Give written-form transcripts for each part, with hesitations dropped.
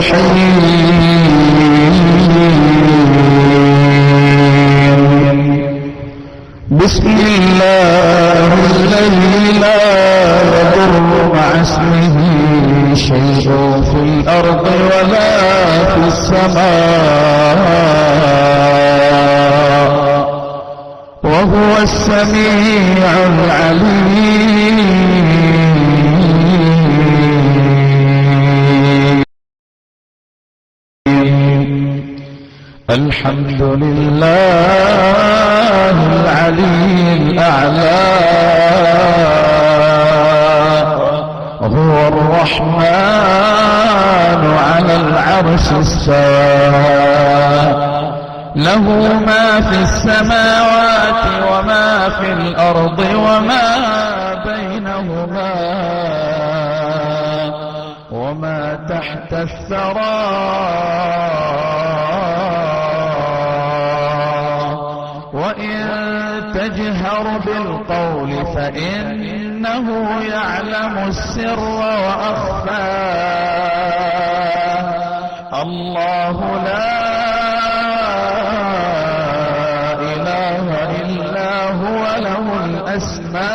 الرحيم. بسم الله الذي لا يضر مع اسمه شيء في الأرض ولا في السماء وهو السميع العليم. الحمد لله العلي الأعلى هو الرحمن على العرش استوى له ما في السماوات وما في الأرض وما بينهما وما تحت الثرى وإن تجهر بالقول فإنه يعلم السر وأخفى. الله لا إله إلا هو له الأسماء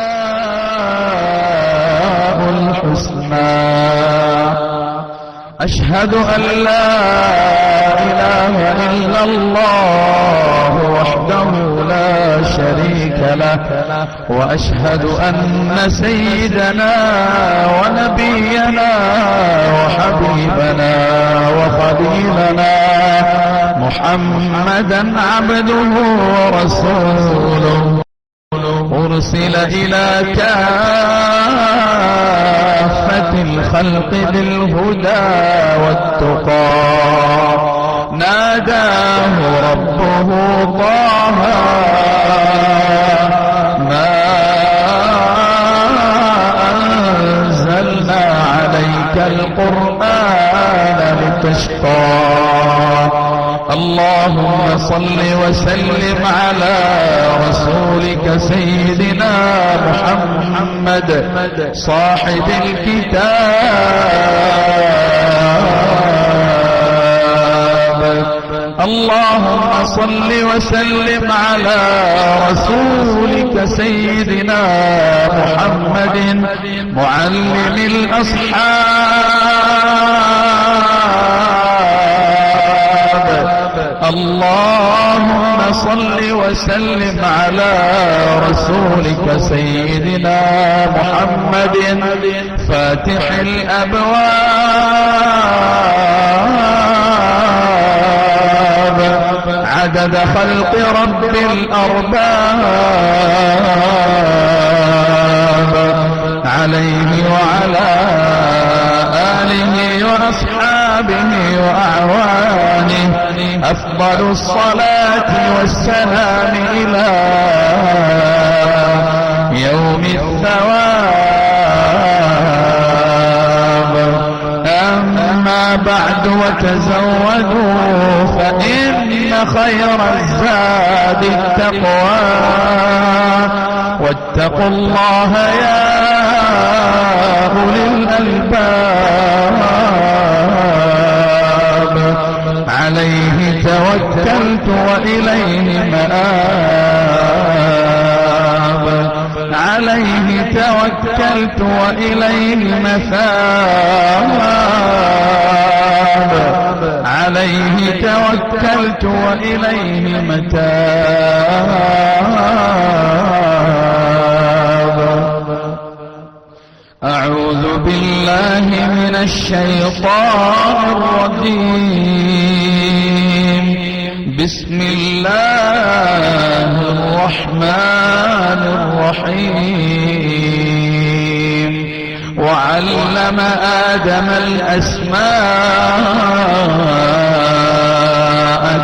الحسنى. أشهد أن لا إله إلا الله وحده لا شريك له وأشهد أن سيدنا ونبينا وحبيبنا وخليلنا محمدا عبده ورسوله أرسل إلى كافة الخلق بالهدى والتقى ناداه ربه طه ما أنزلنا عليك القرآن لتشقى. اللهم صل وسلم على رسولك سيدنا محمد صاحب الكتاب. اللهم صل وسلم على رسولك سيدنا محمد معلم الأصحاب. اللهم صل وسلم على رسولك سيدنا محمد فاتح الأبواب عدد خلق رب الأرباب عليه وعلى آله وأصحابه وأعوانه أفضل الصلاة والسلام إلى يوم الثواب. أما بعد وتزودوا فإن خير الزاد التقوى واتقوا الله يا أولي الألباب. عليه توكلت وإليه مآب عليه توكلت وإليه مثاب عليه توكلت وإليه متاب. أعوذ بالله من الشيطان الرجيم. بسم الله الرحمن الرحيم. وعلم آدم الأسماء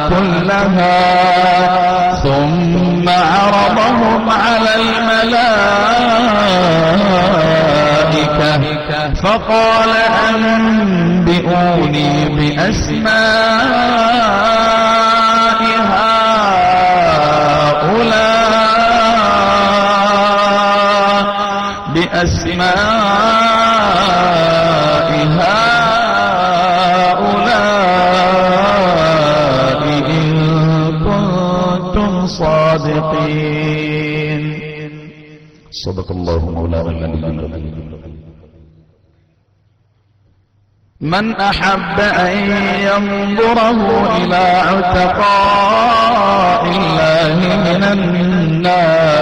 كلها ثم عرضهم على الملائكة فقال أنبئوني بأسماء هؤلاء بأسماء هؤلاء الصادقين. صدق الله مولانا العلي العظيم. من أحب أن ينظره إلى عتقاء الله من النار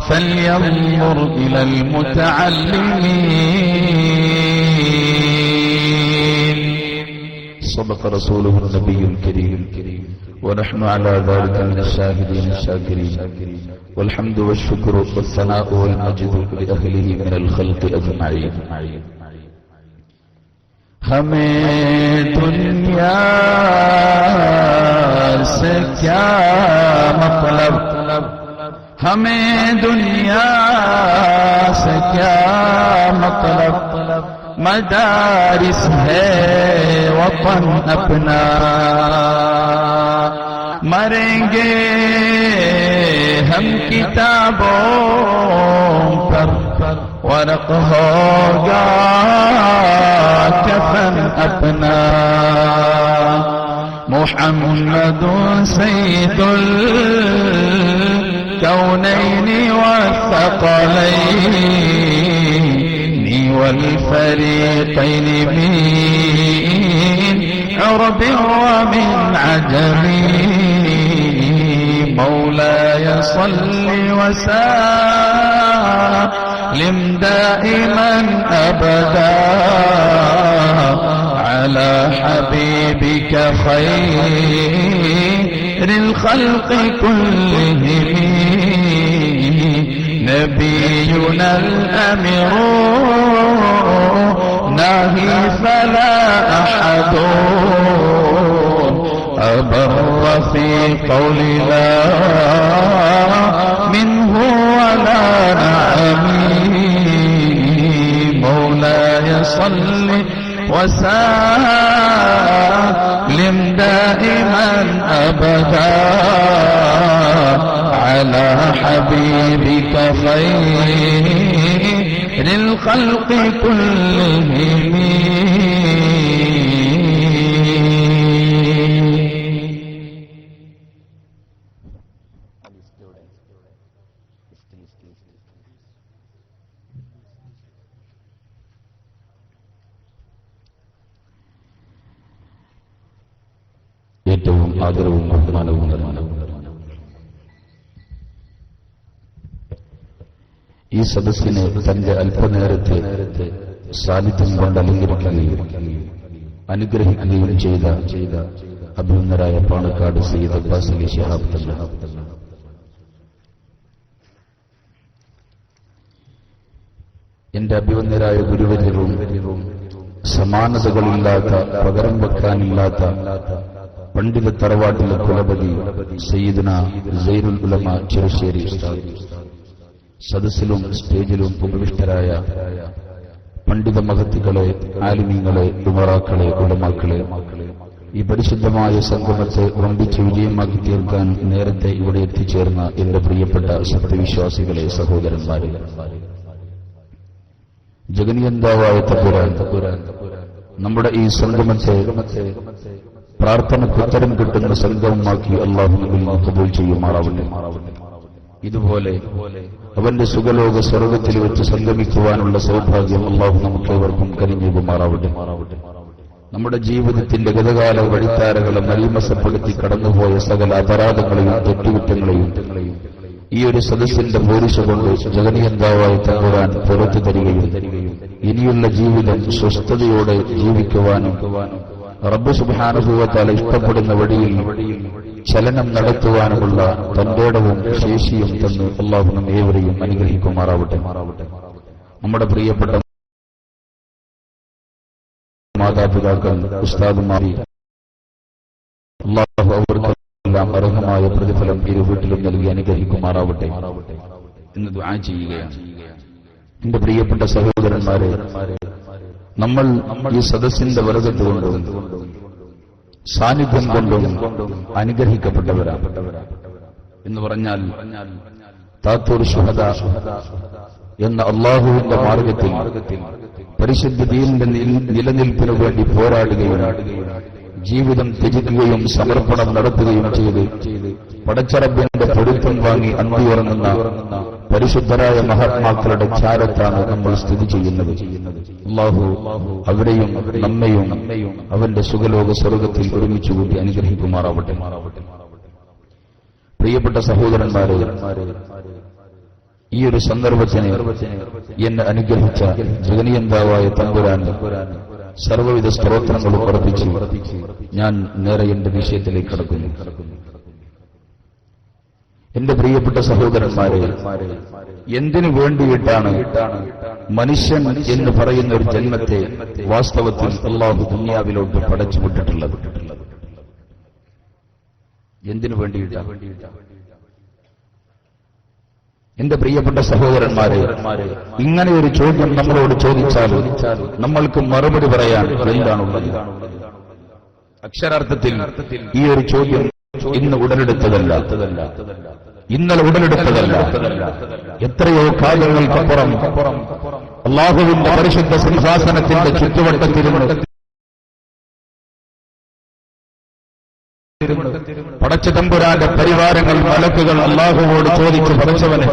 فلينظر إلى المتعلمين. صدق رسوله النبي الكريم ونحن على ذلك من الشاهدين الشاكرين والحمد والشكر والثناء والمجد لأهله من الخلق أجمعين. हमें दुनिया से क्या मतलब, हमें दुनिया से क्या मतलब, मदारिस है वतन अपना. मरेंगे हम किताबों पर, वर्क होगा कफन अपना. मुहम्मदुन सय्यिदुल कौनैनि वस्सक़लैनि वल फरीक़ैनि मिन उर्बि वमिन अजमी. मौलाय सल्लि वसल्लिम दाइमन अबदा على حبيبك خير الخلق كلهم. نبينا الأمير ناهي فلا أحد أبر في قول لا منه ولا نعمي. مولاي صل وسلم دائما أبدا على حبيبك خير الخلق كلهم. ഏറ്റവും ആദരവും ബഹുമാനവും ഈ സദസ്സിനെ തന്റെ അല്പനേരത്തെ സാന്നിധ്യം കൊണ്ട് അലങ്കരിക്കുകയും അനുഗ്രഹിക്കുകയും ചെയ്ത അഭിനന്ദരായ പാണക്കാട് സയ്യിദ് അബ്ബാസ് അലി ശിഹാബ് തങ്ങൾ, എന്റെ അഭിനന്ദരായ ഗുരുവര്യവും സമാനതകളില്ലാത്ത പകരം വെക്കാനില്ലാത്ത പണ്ഡിത തറവാട്ടിലെ കുലപതി സയ്യിദുന സൈനുൽ ഉലമ ചെറുശ്ശേരി ഉസ്താദ്, സദസ്സിലും സ്റ്റേജിലും ഉപവിഷ്ടരായ പണ്ഡിത മഹത്തുക്കളെ, ആലിമീങ്ങളെ, ഉമറാക്കളെ, ഉലമാക്കളെ, ഈ പരിശുദ്ധമായ സംഗമത്തെ വമ്പിച്ച് വിജയമാക്കി തീർക്കാൻ നേരത്തെ ഇവിടെ എത്തിച്ചേർന്ന എന്റെ പ്രിയപ്പെട്ട സത്യവിശ്വാസികളെ, സഹോദരന്മാരെ, ജഗനിയന്താവായ തമ്പുരാൻ നമ്മുടെ ഈ സംഗമത്തെ പ്രാർത്ഥനയ്ക്ക് ഉത്തരം കിട്ടുന്ന സംഗമമാക്കി അല്ലാഹു നമ്മിൽ കബൂൽ ചെയ്യുമാറാവട്ടെ. ഇതുപോലെ അവന്റെ സുഖലോക സ്വർഗത്തിൽ വെച്ച് സംഗമിക്കുവാനുള്ള സൗഭാഗ്യം അല്ലാഹു നമുക്കേവർക്കും കനിഞ്ഞേകുമാറാവട്ടെ. നമ്മുടെ ജീവിതത്തിന്റെ ഗതകാല വഴിത്താരകളെ മലീമസപ്പെടുത്തി കടന്നുപോയ സകല അപരാധങ്ങളെയും തെറ്റുകുറ്റങ്ങളെയും ഈ ഒരു സദസ്സിന്റെ പോരിശ കൊണ്ട് ജഗനിയന്താവായ തമ്പുരാൻ പുറത്തു തരികയും ഇനിയുള്ള ജീവിതം സ്വസ്ഥതയോടെ ജീവിക്കുവാനും റബ്ബ് സുബ്ഹാനഹു വ തആല ഇഷ്ടപ്പെടുന്ന വഴിയിൽ ചലനം നടത്തുവാനുമുള്ള തന്റേടവും ശേഷിയും തന്ന് അല്ലാഹു നമ്മെ ഏവരെയും അനുഗ്രഹിക്കുമാറാവട്ടെ. നമ്മുടെ പ്രിയപ്പെട്ട മാതാപിതാക്കൾ, ഉസ്താദുമാർ, അല്ലാഹു അവർക്കെല്ലാം അർഹമായ പ്രതിഫലം ഇരു വീട്ടിലും നൽകി അനുഗ്രഹിക്കുമാറാവട്ടെ എന്ന് ദുആ ചെയ്യുകയാണ്. എന്റെ പ്രിയപ്പെട്ട സഹോദരന്മാരെ, നമ്മൾ ഈ സദസ്സിന്റെ ബറകത്ത് കൊണ്ടും സാന്നിധ്യം കൊണ്ടും അനുഗ്രഹിക്കപ്പെട്ടവരാണ് എന്ന് പറഞ്ഞാൽ, താത്തൂർ ശുഹദ എന്ന അള്ളാഹുവിന്റെ മാർഗത്തിൽ പരിശുദ്ധ ദീനിന്റെ നിലനിൽപ്പിനു വേണ്ടി പോരാടുകയും ജീവിതം ത്യജിക്കുകയും സമർപ്പണം നടത്തുകയും ചെയ്ത് പടച്ചറബിന്റെ പൊരുത്തം വാങ്ങി അന്തിയുറങ്ങുന്ന പരിശുദ്ധരായ മഹാത്മാക്കളുടെ ചാരത്താണ് നമ്മൾ സ്ഥിതി ചെയ്യുന്നത്. അല്ലാഹു അവരെയും നമ്മയും അവന്റെ സുഖലോക സ്വർഗത്തിൽ ഒരുമിച്ചുകൂട്ടി അനുഗ്രഹിക്കുമാറാവട്ടെ. പ്രിയപ്പെട്ട സഹോദരന്മാരെ, ഈ ഒരു സന്ദർഭത്തിന് എന്നെ അനുഗ്രഹിച്ച ജഗനിയന്താവായ തമ്പുരാൻ സർവ്വവിധ സ്തോത്രങ്ങളും വർദ്ധിച്ചു ഞാൻ നേരെ എന്റെ വിഷയത്തിലേക്ക് കടക്കുന്നു. എന്റെ പ്രിയപ്പെട്ട സഹോദരന്മാരെ, എന്തിനു വേണ്ടിയിട്ടാണ് മനുഷ്യൻ എന്ന് പറയുന്ന ഒരു ജന്മത്തെ വാസ്തവത്തിൽ അല്ലാഹു ദുനിയാവിലോട്ട് പടച്ചുവിട്ടിട്ടുള്ളത്? എന്തിനു വേണ്ടിയിട്ടാണ്? എന്റെ പ്രിയപ്പെട്ട സഹോദരന്മാരെ, ഇങ്ങനെ ഒരു ചോദ്യം നമ്മളോട് ചോദിച്ചാൽ നമ്മൾക്ക് മറുപടി പറയാൻ എന്താണുള്ളത്? അക്ഷരാർത്ഥത്തിൽ ഈ ഒരു ചോദ്യം ഇന്ന് ഉടലെടുത്തതല്ല, ഇന്നലെ ഉടലെടുത്തതല്ല. എത്രയോ കാലങ്ങൾക്കപ്പുറം അല്ലാഹുവിന്റെ പരിശുദ്ധ സിംഹാസനത്തിന്റെ ചുറ്റുവട്ടത്തിരുന്ന് പടച്ചതമ്പുരാന്റെ പരിവാരങ്ങൾ മലക്കുകൾ അല്ലാഹുവോട് ചോദിച്ചു, പടച്ചവനെ,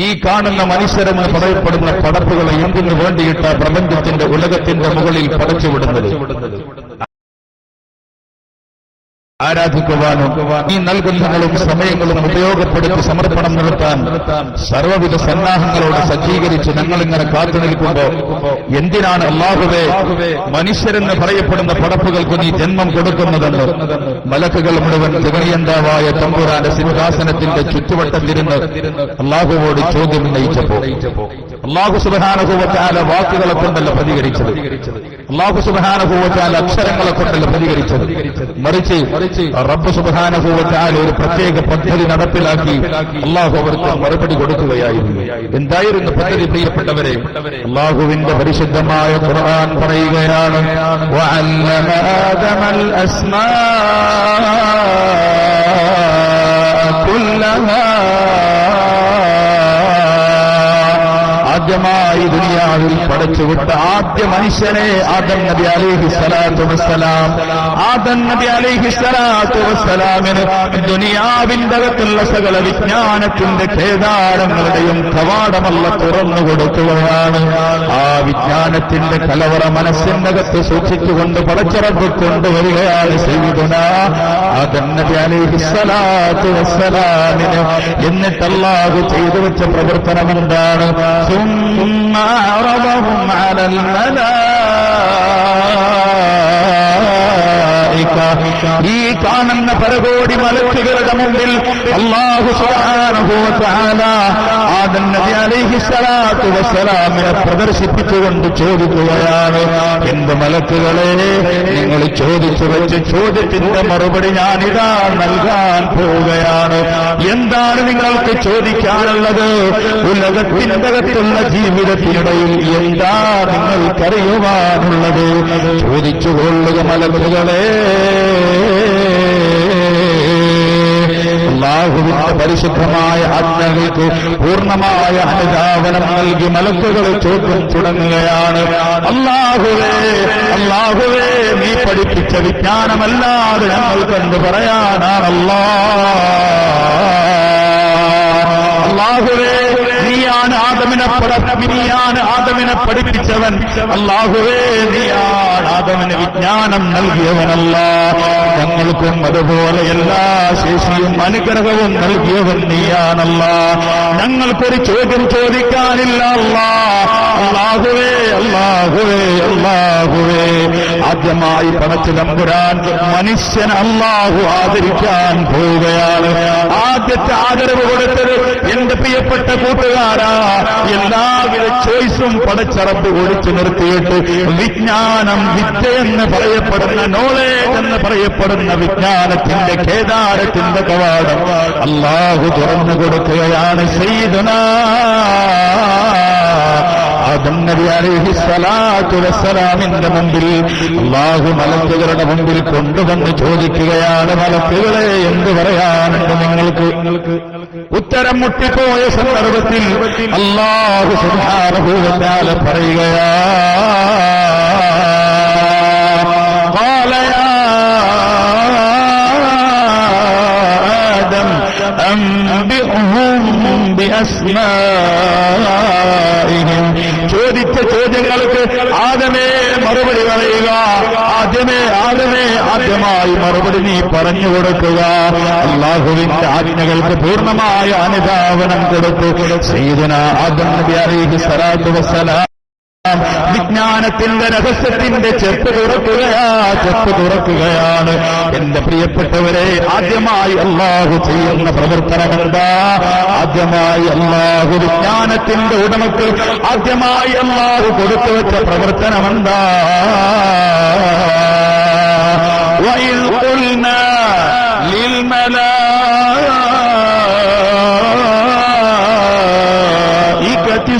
ഈ കാണുന്ന മനുഷ്യരെന്ന് പറയപ്പെടുന്ന പടപ്പുകളെ എന്തിനു വേണ്ടിയിട്ട പ്രപഞ്ചത്തിന്റെ ഉലകത്തിന്റെ മുകളിൽ പടച്ചുവിടുന്നത്? ആരാധിക്കുവാനും ഈ നൽകുന്നങ്ങളും സമയങ്ങളും ഉപയോഗപ്പെടുത്തി സമർപ്പണം നടത്താൻ സർവ്വവിധ സന്നാഹങ്ങളോട് സജ്ജീകരിച്ച് ഞങ്ങളിങ്ങനെ കാത്തു നിൽക്കുമ്പോ എന്തിനാണ് അല്ലാഹുവേ മനുഷ്യരെന്ന് പറയപ്പെടുന്ന പടപ്പുകൾക്ക് നീ ജന്മം കൊടുക്കുന്നതെന്ന് മലക്കുകൾ മുഴുവൻ ജഗനിയന്താവായ തമ്പുരാന്റെ സിംഹാസനത്തിന്റെ ചുറ്റുവട്ടത്തിരുന്ന് അല്ലാഹുവോട് ചോദ്യം ഉന്നയിച്ചപ്പോ അല്ലാഹു സുബ്ഹാനഹു വ തആല വാക്കുകളെ കൊണ്ടല്ല പ്രതികരിച്ചത്, അല്ലാഹു സുബ്ഹാനഹു വ തആല അക്ഷരങ്ങളെ കൊണ്ടല്ല പ്രതികരിച്ചത്, മറിച്ച് റബ്ബ് സുബ്ഹാനഹു വ തആല ഒരു പ്രത്യേക പദ്ധതി നടപ്പിലാക്കി അല്ലാഹു അവർക്ക് മറുപടി കൊടുക്കുകയായിരുന്നു. എന്തായിരുന്നു പദ്ധതി? പ്രിയപ്പെട്ടവരെ, അല്ലാഹുവിന്റെ പരിശുദ്ധമായ ഖുർആൻ പറയുകയാണ്, വഅല്ലമ ആദമൽ അസ്മാഅ കുല്ലഹാ. ആദ്യമായി ദുനിയാവിൽ പടച്ചുവിട്ട ആദ്യ മനുഷ്യനെ ആദം നബി അലൈഹിസ്സലാത്തു വസ്സലാം. ആദം നബി അലൈഹിസ്സലാത്തു വസ്സലാമിന് ദുനിയാവിന്റെ അകത്തുള്ള സകല വിജ്ഞാനത്തിന്റെ കേദാരങ്ങളുടെയും കവാടമല്ല തുറന്നു കൊടുക്കുകയാണ്. ആ വിജ്ഞാനത്തിന്റെ കലവറ മനസ്സിന്റെ അകത്ത് സൂക്ഷിച്ചുകൊണ്ട് പടച്ചിറപ്പ് കൊണ്ടുവരികയാണ് സയ്യിദുനാ ആദം നബി അലൈഹിസ്സലാത്തു വസ്സലാമിന്. എന്നിട്ട് അല്ലാഹു ചെയ്തു വെച്ച പ്രവർത്തനം എന്താണ്? ثم عرضهم على الملائكة. ഈ കാണുന്ന പരകോടി മലക്കുകളുടെ മുമ്പിൽ അല്ലാഹു സുബ്ഹാനഹു വ തആല ആദം നബി അലൈഹിസ്സലാത്തു വസ്സലാമിനെ പ്രദർശിപ്പിച്ചുകൊണ്ട് ചോദിക്കുകയാണ്, എന്ത് മലക്കുകളെ, നിങ്ങൾ ചോദിച്ചു വെച്ച ചോദ്യത്തിന്റെ മറുപടി ഞാനിതാ നൽകാൻ പോവുകയാണ്. എന്താണ് നിങ്ങൾക്ക് ചോദിക്കാനുള്ളത്? ഉലകത്തിന്റെ അകത്തുള്ള ജീവിതത്തിനിടയിൽ എന്താ നിങ്ങൾക്കറിയുവാനുള്ളത്? ചോദിച്ചുകൊള്ളുക മലക്കുകളെ. അല്ലാഹുവിന്റെ പരിശുദ്ധമായ ആജ്ഞകൾക്ക് പൂർണ്ണമായ അനുധാവനം നൽകി മലക്കുകൾ ചോദ്യം തുടങ്ങുകയാണ്. അല്ലാഹുവേ, അല്ലാഹുവേ, നീ പഠിപ്പിച്ച വിജ്ഞാനമല്ലാതെ ഞങ്ങൾക്കെന്ത് പറയാനാണല്ലാ? അല്ലാഹുവേ, നീയാണ് ആദമിനെ പഠിപ്പിച്ചവൻ. അല്ലാഹുവേ, നീയാണ് ആദമിന് വിജ്ഞാനം നൽകിയവനല്ല. ഞങ്ങൾക്കും അതുപോലെ എല്ലാ ശേഷിയും അനുഗ്രഹവും നൽകിയവൻ നീയാണല്ല. ഞങ്ങൾക്കൊരു ചോദ്യം ചോദിക്കാനില്ല അല്ലാ. അല്ലാഹുവേ, അല്ലാഹുവേ, അല്ലാഹുവേ, ആദ്യമായി പടച്ച തമ്പുരാൻ മനുഷ്യൻ അല്ലാഹു ആദരിക്കാൻ പോവുകയാണ്. ആദ്യത്തെ ആദരവ് കൊടുത്തത് എന്റെ പ്രിയപ്പെട്ട കൂട്ടുകാരാ, എല്ലാവിധ ചോയ്സും പടച്ച റബ്ബ് ഒളിച്ചു നിർത്തിയിട്ട് വിജ്ഞാനം, വിദ്യ എന്ന് പറയപ്പെടുന്ന, നോളേജ് എന്ന് പറയപ്പെടുന്ന വിജ്ഞാനത്തിന്റെ കേദാരത്തിന്റെ കവാടം അല്ലാഹു തുറന്നു കൊടുക്കുകയാണ്. സയ്യിദുനാ ആദം നബി അലൈഹിസ്സലാത്തു വസ്സലാമിന്റെ മുമ്പിൽ അല്ലാഹു മലക്കുകളുടെ മുമ്പിൽ കൊണ്ടുവന്ന് ചോദിക്കുകയാണ്, മലക്കുകളെ, എന്ത് പറയാനുണ്ട് നിങ്ങൾക്ക്? ഉത്തരം മുട്ടിപ്പോയ സന്ദർഭത്തിൽ അല്ലാഹു സുബ്ഹാനഹു വ തആല പറയുകയാണ്, ഖാല യാ ബിഅസ്മാഇഹിം. ചോദിച്ച ചോദ്യങ്ങൾക്ക് ആദമേ മറുപടി പറയുക. ആദ്യമായി മറുപടി നീ പറഞ്ഞു കൊടുക്കുക. അല്ലാഹുവിന്റെ ആജ്ഞകൾക്ക് പൂർണ്ണമായ അനുധാവനം കൊടുത്തു സയ്യിദുനാ ആദം നബി അലൈഹി സ്വലാത്തു വസ്സലാം വിജ്ഞാനത്തിന്റെ രഹസ്യത്തിന്റെ ചെപ്പ് തുറക്കുകയാണ്. എന്റെ പ്രിയപ്പെട്ടവരെ, ആദ്യമായി അല്ലാഹു ചെയ്യുന്ന പ്രവർത്തനമെന്താ? ആദ്യമായി അല്ലാഹു വിജ്ഞാനത്തിന്റെ ഉടമക്ക് ആദ്യമായി അല്ലാഹു കൊടുത്തു വെച്ച പ്രവർത്തനമെന്താ? وَإِذْ قُلْنَا لِلْمَلَائِكَةِ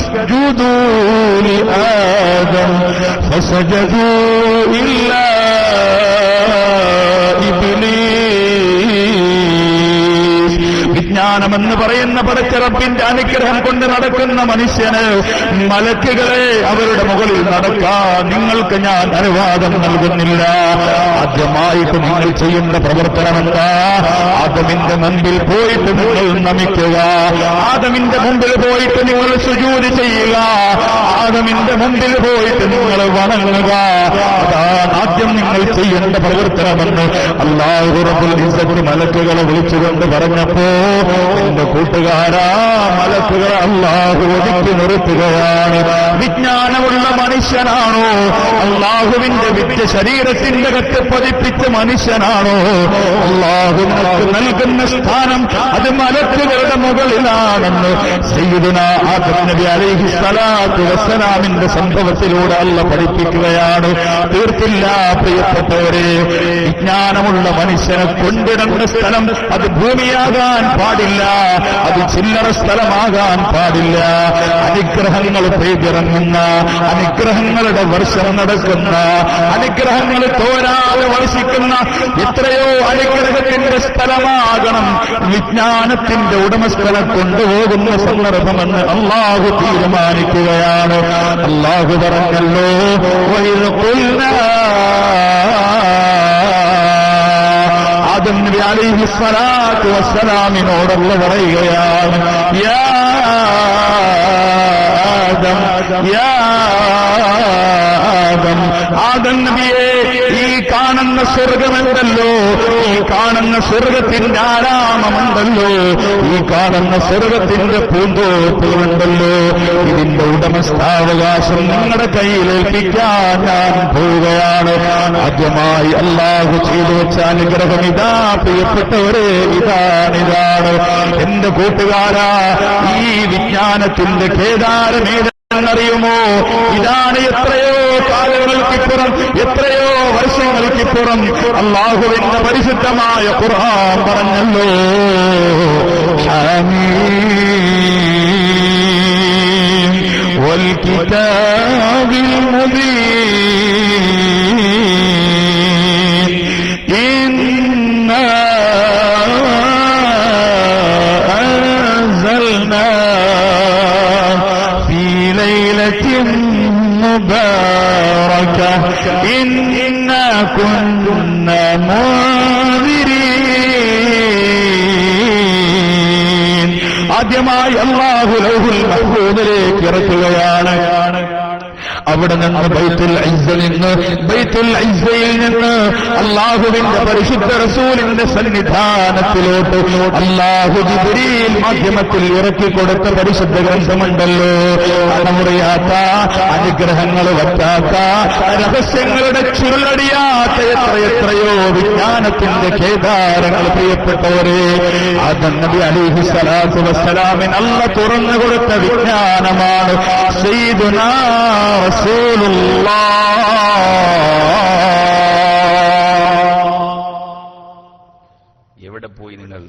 اسْجُدُوا لِآدَمَ فَسَجَدُوا إِلَّا إِبْلِيسَ. വിജ്ഞാനമെന്ന് പറയുന്ന പടച്ച റബ്ബിന്റെ അനുഗ്രഹം കൊണ്ട് നടക്കുന്ന മനുഷ്യന് മലക്കുകളെ അവരുടെ മുകളിൽ നടക്കാൻ നിങ്ങൾക്ക് ഞാൻ അനുവാദം നൽകുന്നില്ല. ആദ്യമായിട്ട് നിങ്ങൾ ചെയ്യുന്ന പ്രവർത്തനമെന്താ? ആദമിന്റെ മുമ്പിൽ പോയിട്ട് നിങ്ങൾ നമിക്കുക. ആദമിന്റെ മുമ്പിൽ പോയിട്ട് നിങ്ങൾ സുജൂദ് ചെയ്യുക. ആദമിന്റെ മുമ്പിൽ പോയിട്ട് നിങ്ങൾ വണങ്ങുക. അതാണ് ആദ്യം നിങ്ങൾ ചെയ്യേണ്ട പ്രവർത്തനമെന്ന് അല്ലാഹു റബ്ബുൽ ഇസ്സത്ത് മലക്കുകളെ വിളിച്ചുകൊണ്ട് പറഞ്ഞപ്പോ, എന്റെ കൂട്ടുകാരാ, മലക്കുകൾ അല്ലാഹു ഒതുക്കി നിർത്തുകയാണ്. വിജ്ഞാനമുള്ള മനുഷ്യനാണോ? അല്ലാഹുവിന്റെ വിദ്യ ശരീരത്തിന്റെ കത്ത് പതിപ്പിച്ച മനുഷ്യനാണോ? അല്ലാഹു നമുക്ക് നൽകുന്ന സ്ഥാനം അത് മലക്കുകളുടെ മുകളിലാണെന്ന് സയ്യിദുനാ ആദം നബി അലൈഹി സ്വലാത്തു വസ്സലാമിന്റെ സംഭവത്തിലൂടെ അല്ലാഹു പഠിപ്പിക്കുകയാണ്. തീർത്തില്ല പ്രിയപ്പെട്ടവരെ, വിജ്ഞാനമുള്ള മനുഷ്യനെ കൊണ്ടിടേണ്ട സ്ഥലം അത് ഭൂമിയാകാൻ പാടില്ല, അത് ചില്ലറ സ്ഥലമാകാൻ പാടില്ല. അനുഗ്രഹങ്ങൾ പെയ്തിറങ്ങുന്ന, അനുഗ്രഹങ്ങളുടെ വർഷം നടക്കുന്ന, അനുഗ്രഹങ്ങൾ തോരാതെ വർഷിക്കുന്ന എത്രയോ അനുഗ്രഹത്തിന്റെ സ്ഥലമാകണം വിജ്ഞാനത്തിന്റെ ഉടമസ്ഥനെ കൊണ്ടുപോകുന്ന സന്ദർഭമെന്ന് അല്ലാഹു തീരുമാനിക്കുകയാണ്. അല്ലാഹു പറഞ്ഞല്ലോ, വഇദ് ഖുൽനാ ആദം നബി അലൈഹി സ്വലാത്തു വസ്സലാമിനോടുള്ള പറയുകയാണ്, യാ ആദം, യാ ആദം, ആദം നബിയെ, ഈ കാണുന്ന സ്വർഗമുണ്ടല്ലോ, ഈ കാണുന്ന സ്വർഗത്തിന്റെ ആരാമമുണ്ടല്ലോ, ഈ കാണുന്ന സ്വർഗത്തിന്റെ പൂന്തോപ്പുകളുണ്ടല്ലോ, ഇതിന്റെ ഉടമസ്ഥാവകാശം നിങ്ങളുടെ കയ്യിലേൽപ്പിക്കാൻ ഞാൻ പോവുകയാണ്. ആദ്യമായി അല്ലാഹു ചെയ്തു വെച്ച അനുഗ്രഹം ഇതാ പ്രിയപ്പെട്ടവരെ, ഇതാണ് എന്റെ കൂട്ടുകാരാ. ഈ വിജ്ഞാനത്തിന്റെ കേദാരമേതെന്നറിയുമോ? ഇതാണ് എത്രയോ കാലങ്ങൾക്കിപ്പുറം, എത്രയോ വർഷങ്ങൾക്കിപ്പുറം അല്ലാഹുവിന്റെ പരിശുദ്ധമായ ഖുർആൻ പറഞ്ഞല്ലോ, ഹമീം വൽ കിതാബിൽ മുബീൻ ഇന്നാ അൻസൽനാ ഫീ ലൈലത്തിൻ മുബാറകah ഇന്നാ കുന്നാ മുൻദിരീൻ. ആദ്യമായി അല്ലാഹു ലൗഹുൽ മഹ്ഫൂദിലേക്ക് ഇറക്കുകയാണ്. അവിടെ നിന്ന് ബൈത്തുൽ ഇസ്സയിൽ നിന്ന് അല്ലാഹുവിന്റെ പരിശുദ്ധ റസൂലിന്റെ സന്നിധാനത്തിലോട്ട് അല്ലാഹു ജിബ്രീൽ മാധ്യമത്തിൽ ഇറക്കി കൊടുത്ത പരിശുദ്ധ ഗ്രന്ഥമുണ്ടല്ലോ, അണമുറിയാത്ത, അനുഗ്രഹങ്ങൾ വറ്റാത്ത, രഹസ്യങ്ങളുടെ ചുരുളടിയാത്ത എത്രയെത്രയോ വിജ്ഞാനത്തിന്റെ കേദാരങ്ങൾ പ്രിയപ്പെട്ടവരെ, ആദം നബി അലൈഹി സ്വലാത്തു വസ്സലാമിന് അല്ലാഹു തുറന്നു കൊടുത്ത വിജ്ഞാനമാണ് സയ്യിദുനാ എവിടെ പോയി നിങ്ങൾ?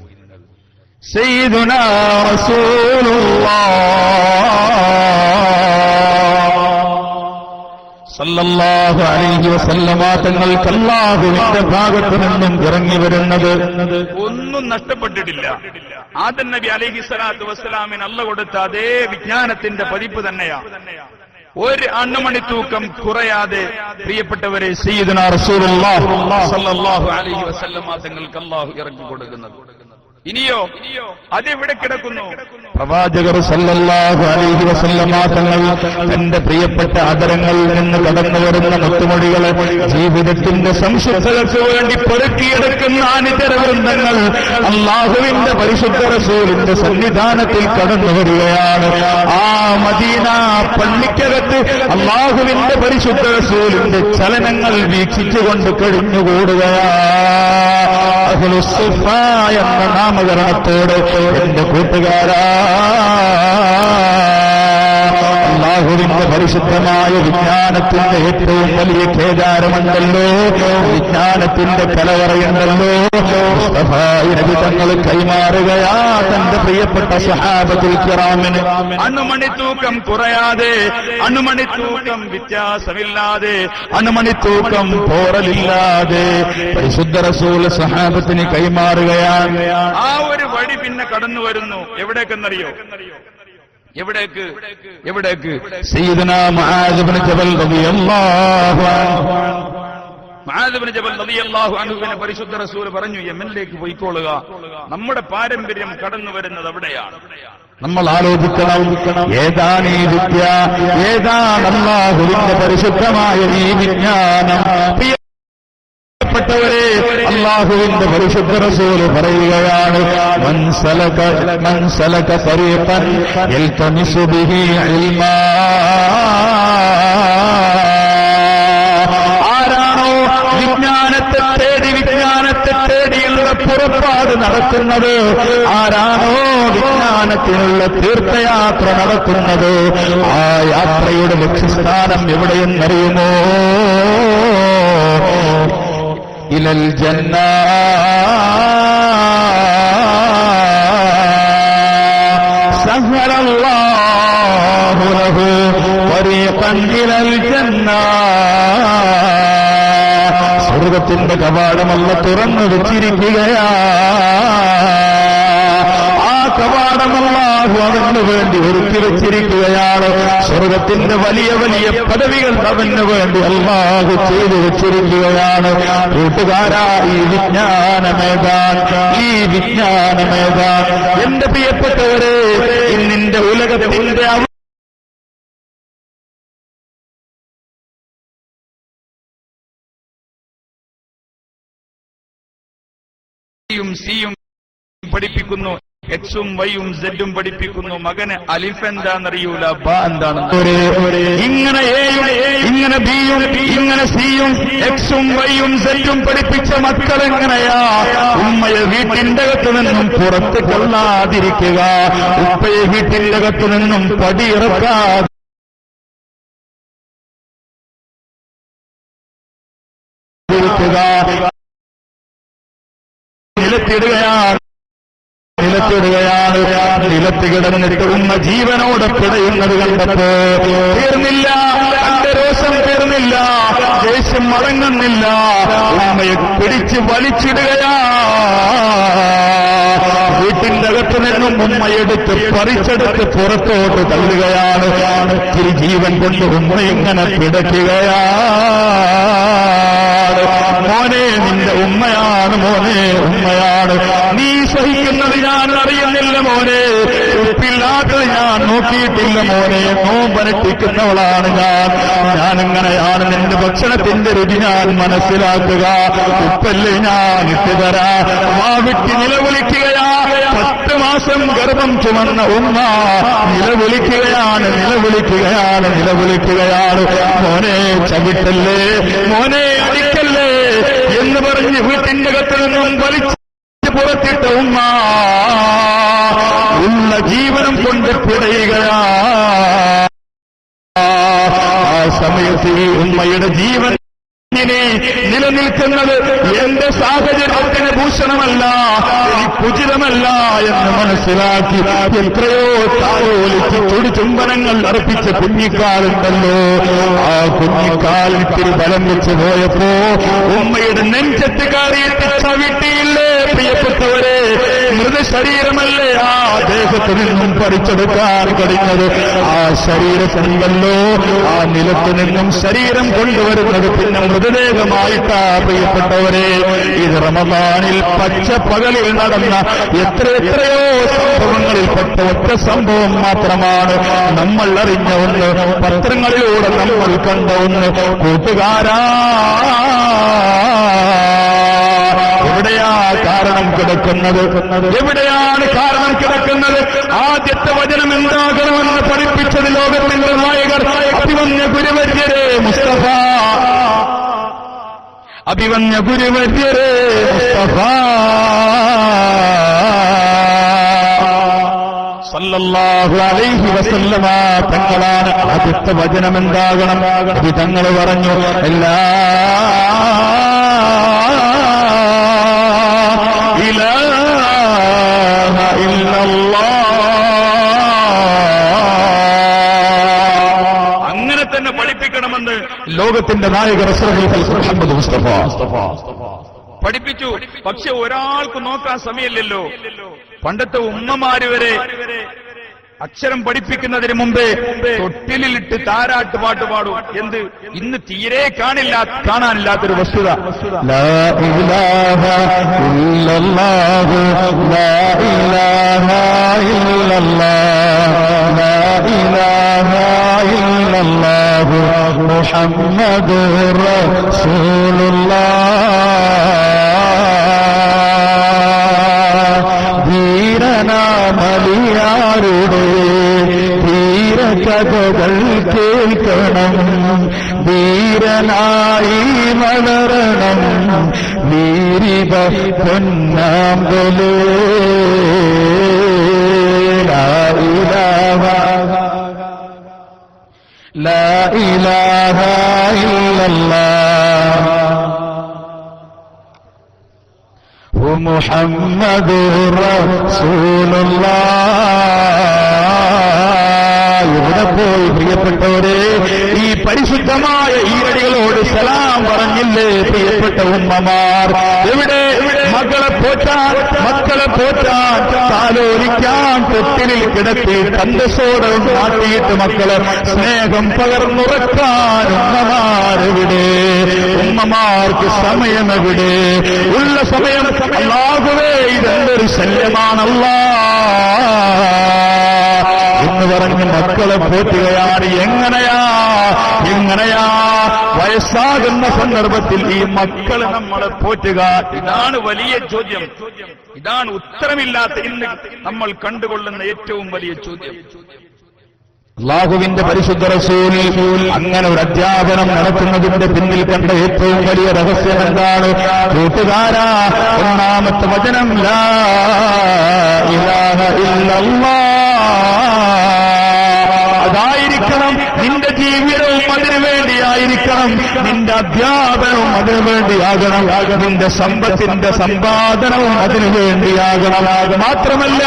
സയ്യിദുനാ റസൂലുള്ളാഹ് സല്ലല്ലാഹു അലൈഹി വസല്ലമ തങ്ങൾക്ക് അല്ലാഹുവിന്റെ ഭാഗത്തു നിന്നും ഇറങ്ങി വരുന്നത് ഒന്നും നഷ്ടപ്പെട്ടിട്ടില്ല. ആദം നബി അലൈഹി സ്വലാത്തു വസ്സലാമിന് അല്ലാഹു കൊടുത്ത അതേ വിജ്ഞാനത്തിന്റെ പതിപ്പ് തന്നെയാണ്. ഒരു അണ്ണുമണി തൂക്കം കുറയാതെ പ്രിയപ്പെട്ടവരെ സയ്യിദുനാ റസൂലുള്ളാഹി സ്വല്ലല്ലാഹു അലൈഹി വസല്ലമ തങ്ങൾക്ക് അല്ലാഹു ഇറക്കി കൊടുക്കുന്നത്. ഇനിയോ അതെവിടെ കിടക്കുന്നു? പ്രവാചകർ സല്ലല്ലാഹു അലൈഹി വസല്ലമ തങ്ങൾ തന്റെ പ്രിയപ്പെട്ട ആദരങ്ങളിൽ നിന്ന് കടന്നു വരുന്ന മുത്തുമൊഴികളെ ജീവിതത്തിന്റെ സംശുദ്ധതയ്ക്ക് വേണ്ടി പെറുക്കിയെടുക്കുന്ന അനിതരവൃന്ദങ്ങൾ അള്ളാഹുവിന്റെ പരിശുദ്ധ റസൂലിന്റെ സന്നിധാനത്തിൽ കടന്നു വരികയാണ്. ആ മദീന പള്ളിക്കകത്ത് അള്ളാഹുവിന്റെ പരിശുദ്ധ റസൂലിന്റെ ചലനങ്ങൾ വീക്ഷിച്ചുകൊണ്ട് കഴിഞ്ഞുകൂടുകയാണ്. എന്ന നാമകരണത്തോട് എന്റെ കൂട്ടുകാരാ, അല്ലാഹുവിന്റെ പരിശുദ്ധമായ വിജ്ഞാനത്തിന്റെ ഏറ്റവും വലിയ കേദാരമുണ്ടല്ലോ, വിജ്ഞാനത്തിന്റെ കലവറയുണ്ടല്ലോ. മുസ്തഫായ നബി തങ്ങൾ കൈമാറുകയാ തന്റെ പ്രിയപ്പെട്ട സ്വഹാബത്തുൽ കിറാമിന്. അണുമണിത്തൂക്കം കുറയാതെ, അണുമണിത്തൂക്കം വ്യത്യാസമില്ലാതെ, അണുമണിത്തൂക്കം പോറലില്ലാതെ പരിശുദ്ധ റസൂൽ സ്വഹാബത്തിന് കൈമാറുകയാണ്. ആ ഒരു വഴി പിന്നെ കടന്നു വരുന്നു. എവിടേക്കെന്നറിയോ? എവിടേക്ക്? സയ്യിദുനാ മുആദ് ഇബ്നു ജബൽ റളിയല്ലാഹു അൻഹു. മുആദ് ഇബ്നു ജബൽ റളിയല്ലാഹു അൻഹുവിനെ പരിശുദ്ധ റസൂൽ പറഞ്ഞു, യമനിലേക്ക് പോയിക്കൊള്ളുക. നമ്മുടെ പാരമ്പര്യം കടന്നു വരുന്നത് അവിടെയാണ്. നമ്മൾ ആലോചിക്കണം, ഏതാണ് ഈ വിദ്യ, ഏതാണ് അല്ലാഹുവിന്റെ പരിശുദ്ധമായ ഈ വിജ്ഞാനം? പ്പെട്ടവരെ, അല്ലാഹുവിന്റെ പരിശുദ്ധ റസൂൽ പറയുകയാണ്, മൻ സലക തരീഖൻ യൽതമിസു ബിഹി ഇൽമാ. ആരാണോ വിജ്ഞാനത്തെ തേടിയുള്ള പുറപ്പാട് നടത്തുന്നത്, ആരാണോ വിജ്ഞാനത്തിനുള്ള തീർത്ഥയാത്ര നടത്തുന്നത്, ആ യാത്രയുടെ ലക്ഷ്യസ്ഥാനം എവിടെയെന്നറിയുമോ? ഇലൽ ജന്ന. സഹറല്ലാഹു ലഹു തരീഖൻ ഇലൽ ജന്ന. സ്വർഗ്ഗത്തിന്റെ കവാടം അല്ലാഹു തുറന്നു വെച്ചിരിക്കുകയാ. ആ കവാടം അല്ലാഹു അവന് വേണ്ടി ഒരുക്കി വെച്ചിരിക്കുകയാണ്. സ്വർഗത്തിന്റെ വലിയ വലിയ പദവികൾ അവന് വേണ്ടി അല്ലാഹു ചെയ്തു വെച്ചിരിക്കുകയാണ്. കൂട്ടുകാരാ, ഈ വിജ്ഞാനമേതാൻ, എന്റെ പ്രിയപ്പെട്ടവരെ, ഇന്നിന്റെ ഉലകത്തിന്റെ സിയും പഠിപ്പിക്കുന്നു, എക്സും വൈയും സെഡും പഠിപ്പിക്കുന്നു. മകന് അലിഫ് എന്താണെന്നറിയൂല, ബ എന്താണെന്ന്. ഇങ്ങനെ എയും ഇങ്ങനെ ബിയും ഇങ്ങനെ സിയും എക്സും വൈയും സെഡും പഠിപ്പിച്ച മക്കൾ എങ്ങനെയാ ഉമ്മയെ വീട്ടിന്റെ അകത്തു നിന്നും പുറത്ത് കൊള്ളാതിരിക്കുക, ഉപ്പയെ വീട്ടിന്റെ അകത്തു നിന്നും പടിയിറക്കാതെ നിലത്ത് കിടന്നിട്ട് ഉമ്മ ജീവനോടെ പിടയുന്നത് കണ്ടപ്പോ തീർന്നില്ല, തന്റെ രോഷം തീർന്നില്ല, ദേഷ്യം മടങ്ങുന്നില്ല, ഉമ്മയെ പിടിച്ച് വലിച്ചിടുകയാ. വീട്ടിന്റെ അകത്ത് നിന്നും ഉമ്മയെടുത്ത് പറിച്ചെടുത്ത് പുറത്തോട്ട് തള്ളുകയാണ്. ഇത്തിരി ജീവൻ കൊണ്ട് ഉമ്മയിങ്ങനെ പിടയ്ക്കുകയാ. മോനെ, നിന്റെ ഉമ്മയാണ് മോനെ, ഉമ്മയാണ്. നീ സഹിക്കുന്നത് ഞാൻ അറിയുന്നില്ല മോനെ, ഉപ്പില്ലാത്തത് ഞാൻ നോക്കിയിട്ടില്ല മോനെ, നോമ്പനുഷ്ഠിക്കുന്നവളാണ് ഞാനെങ്ങനെയാണ് നിന്റെ ഭക്ഷണത്തിന്റെ രുചി ഞാൻ മനസ്സിലാക്കുക. ഉപ്പല്ലേ ഞാൻ ഇട്ടുതരാ. വാവിട്ട് നിലവിളിക്കുകയാ. 10 മാസം ഗർഭം ചുമന്ന ഉമ്മ നിലവിളിക്കുകയാണ്. മോനെ ചവിട്ടല്ലേ, മോനെ അടിക്കല്ലേ എന്ന് പറഞ്ഞ് വീട്ടിന്റെ അകത്ത് നിന്നും വലിച്ച് പുറത്തിട്ട ഉമ്മ ഉള്ള ജീവനം കൊണ്ട് പിടയുകയാ. ആ സമയത്ത് ഈ ഉമ്മയുടെ ജീവൻ നിലനിൽക്കുന്നത് എന്റെ സാഹചര്യത്തിന് ഭൂഷണമല്ല, ഉചിതമല്ല എന്ന് മനസ്സിലാക്കി എത്രയോ താലോലിച്ച് ചുംബനങ്ങൾ അർപ്പിച്ച കുഞ്ഞിക്കാലുണ്ടല്ലോ. ആ കുഞ്ഞിക്കാലിത്തിരി ബലം വെച്ച് പോയപ്പോ ഉമ്മയുടെ നെഞ്ചത്ത് കയറിയിട്ട് ചവിട്ടിയില്ലേ പ്രിയപ്പെട്ടവരെ? വെറുതെ ശരീരമല്ലേ ആ ദേഹത്ത് നിന്നും പറിച്ചെടുക്കാൻ കഴിഞ്ഞത്. ആ ശരീരത്തിനുണ്ടല്ലോ ആ നിലത്ത് നിന്നും ശരീരം കൊണ്ടുവരുന്നത് പിന്നെ മൃതദേഹമായിട്ടാ. പ്രിയപ്പെട്ടവരെ, ഇത് റമദാനിൽ പച്ച പകലിൽ നടന്ന എത്രയോ സംഭവങ്ങളിൽപ്പെട്ട ഒറ്റ സംഭവം മാത്രമാണ് നമ്മൾ അറിഞ്ഞ ഒന്ന്, പത്രങ്ങളിലൂടെ നമ്മൾ കണ്ട ഒന്ന്. കൂട്ടുകാരാ, എവിടെയാ കാരണം കിടക്കുന്നത്? എവിടെയാണ് കാരണം കിടക്കുന്നത്? ആദ്യത്തെ വചനം എന്താകണമെന്ന് പഠിപ്പിച്ചത് ലോകത്തിന്റെ നായകർ അഭിമന്യ ഗുരുവര്യരെ മുസ്തഫ, അഭിമന്യ ഗുരുവര്യരെ മുസ്തഫ സല്ലല്ലാഹു അലൈഹി വസല്ലമ തങ്ങളാണ്. ആദ്യത്തെ വചനം എന്താകണം? നബി തങ്ങൾ പറഞ്ഞു, ലാ ഇലാഹ ഇല്ലല്ലാഹ്. അങ്ങനെ തന്നെ പഠിപ്പിക്കണമെന്ന് ലോകത്തിന്റെ നായകർ റസൂലുള്ളാഹി മുഹമ്മദ് മുസ്തഫ പഠിപ്പിച്ചു. പക്ഷെ ഒരാൾക്ക് നോക്കാൻ സമയമില്ലല്ലോ. പണ്ടത്തെ ഉമ്മമാര് വരെ അക്ഷരം പഠിപ്പിക്കുന്നതിന് മുമ്പേ തൊട്ടിലിട്ട് താരാട്ട് പാട്ട് പാടും. എന്ത്? ഇന്ന് തീരെ കാണാനില്ലാത്തൊരു വസ്തുത. ലാ ഇലാഹ ഇല്ലല്ലാഹു ലാ ഇലാഹ ഇല്ലല്ലാഹ് ലാ ഇലാഹ ഇല്ലല്ലാഹു മുഹമ്മദുർ റസൂലുള്ളാഹ്. ധീരനാമലിയാരുടെ ധീരകഥകൾ കേൾക്കണം, ധീരനായി വളരണം, വീരിത പൊന്നാമ്പലേ. ലാ ഇലാഹ ലാ ഇലാഹ ഇല്ലല്ലാഹ് മുഹമ്മദുർ റസൂലുള്ളാഹ്. എവിടെ പോയി പ്രിയപ്പെട്ടവരെ? ഈ പരിശുദ്ധമായ ഈരടികളോട് സലാം പറഞ്ഞില്ലേ പ്രിയപ്പെട്ട ഉമ്മമാർ? എവിടെ? മക്കളെ പോറ്റാൻ താലോലിക്കാൻ തൊട്ടിലിൽ കിടത്തി തന്തസോടെ നാട്ടിയിട്ട് മക്കളെ സ്നേഹം പകർന്നുറക്കാൻ ഉമ്മമാരെവിടെ? ഉമ്മമാർക്ക് സമയമെവിടെ? ഉള്ള സമയം അല്ലാഹുവേ ഇതെന്തൊരു ശല്യമാണല്ലാ എന്ന് പറഞ്ഞ് മക്കളെ പോറ്റുകയാണ്. എങ്ങനെയാ വയസ്സാകുന്ന സന്ദർഭത്തിൽ ഈ മക്കളെ നമ്മളെ പോറ്റുക? ഇതാണ് വലിയ ചോദ്യം. ഇതാണ് ഉത്തരമില്ലാത്ത ഇന്ന് നമ്മൾ കണ്ടുകൊള്ളുന്ന ഏറ്റവും വലിയ ചോദ്യം. അല്ലാഹുവിന്റെ പരിശുദ്ധ റസൂൽ അങ്ങനെ ഒരു അധ്യാപനം നടത്തുന്നതിന്റെ പിന്നിൽ കണ്ട ഏറ്റവും വലിയ രഹസ്യം എന്താണ്? കൂട്ടുകാരാ, ഒന്നാമത്തെ വചനം ലാ ഇലാഹ ഇല്ലല്ലാഹ്. അതായിരിക്കണം നിന്റെ ജീവിതവും അതിനു വേണ്ടിയായിരിക്കണം, നിന്റെ അധ്യാപനവും അതിനു വേണ്ടിയാകണം, നിന്റെ സമ്പത്തിന്റെ സമ്പാദനവും അതിനു വേണ്ടിയാകണം. മാത്രമല്ല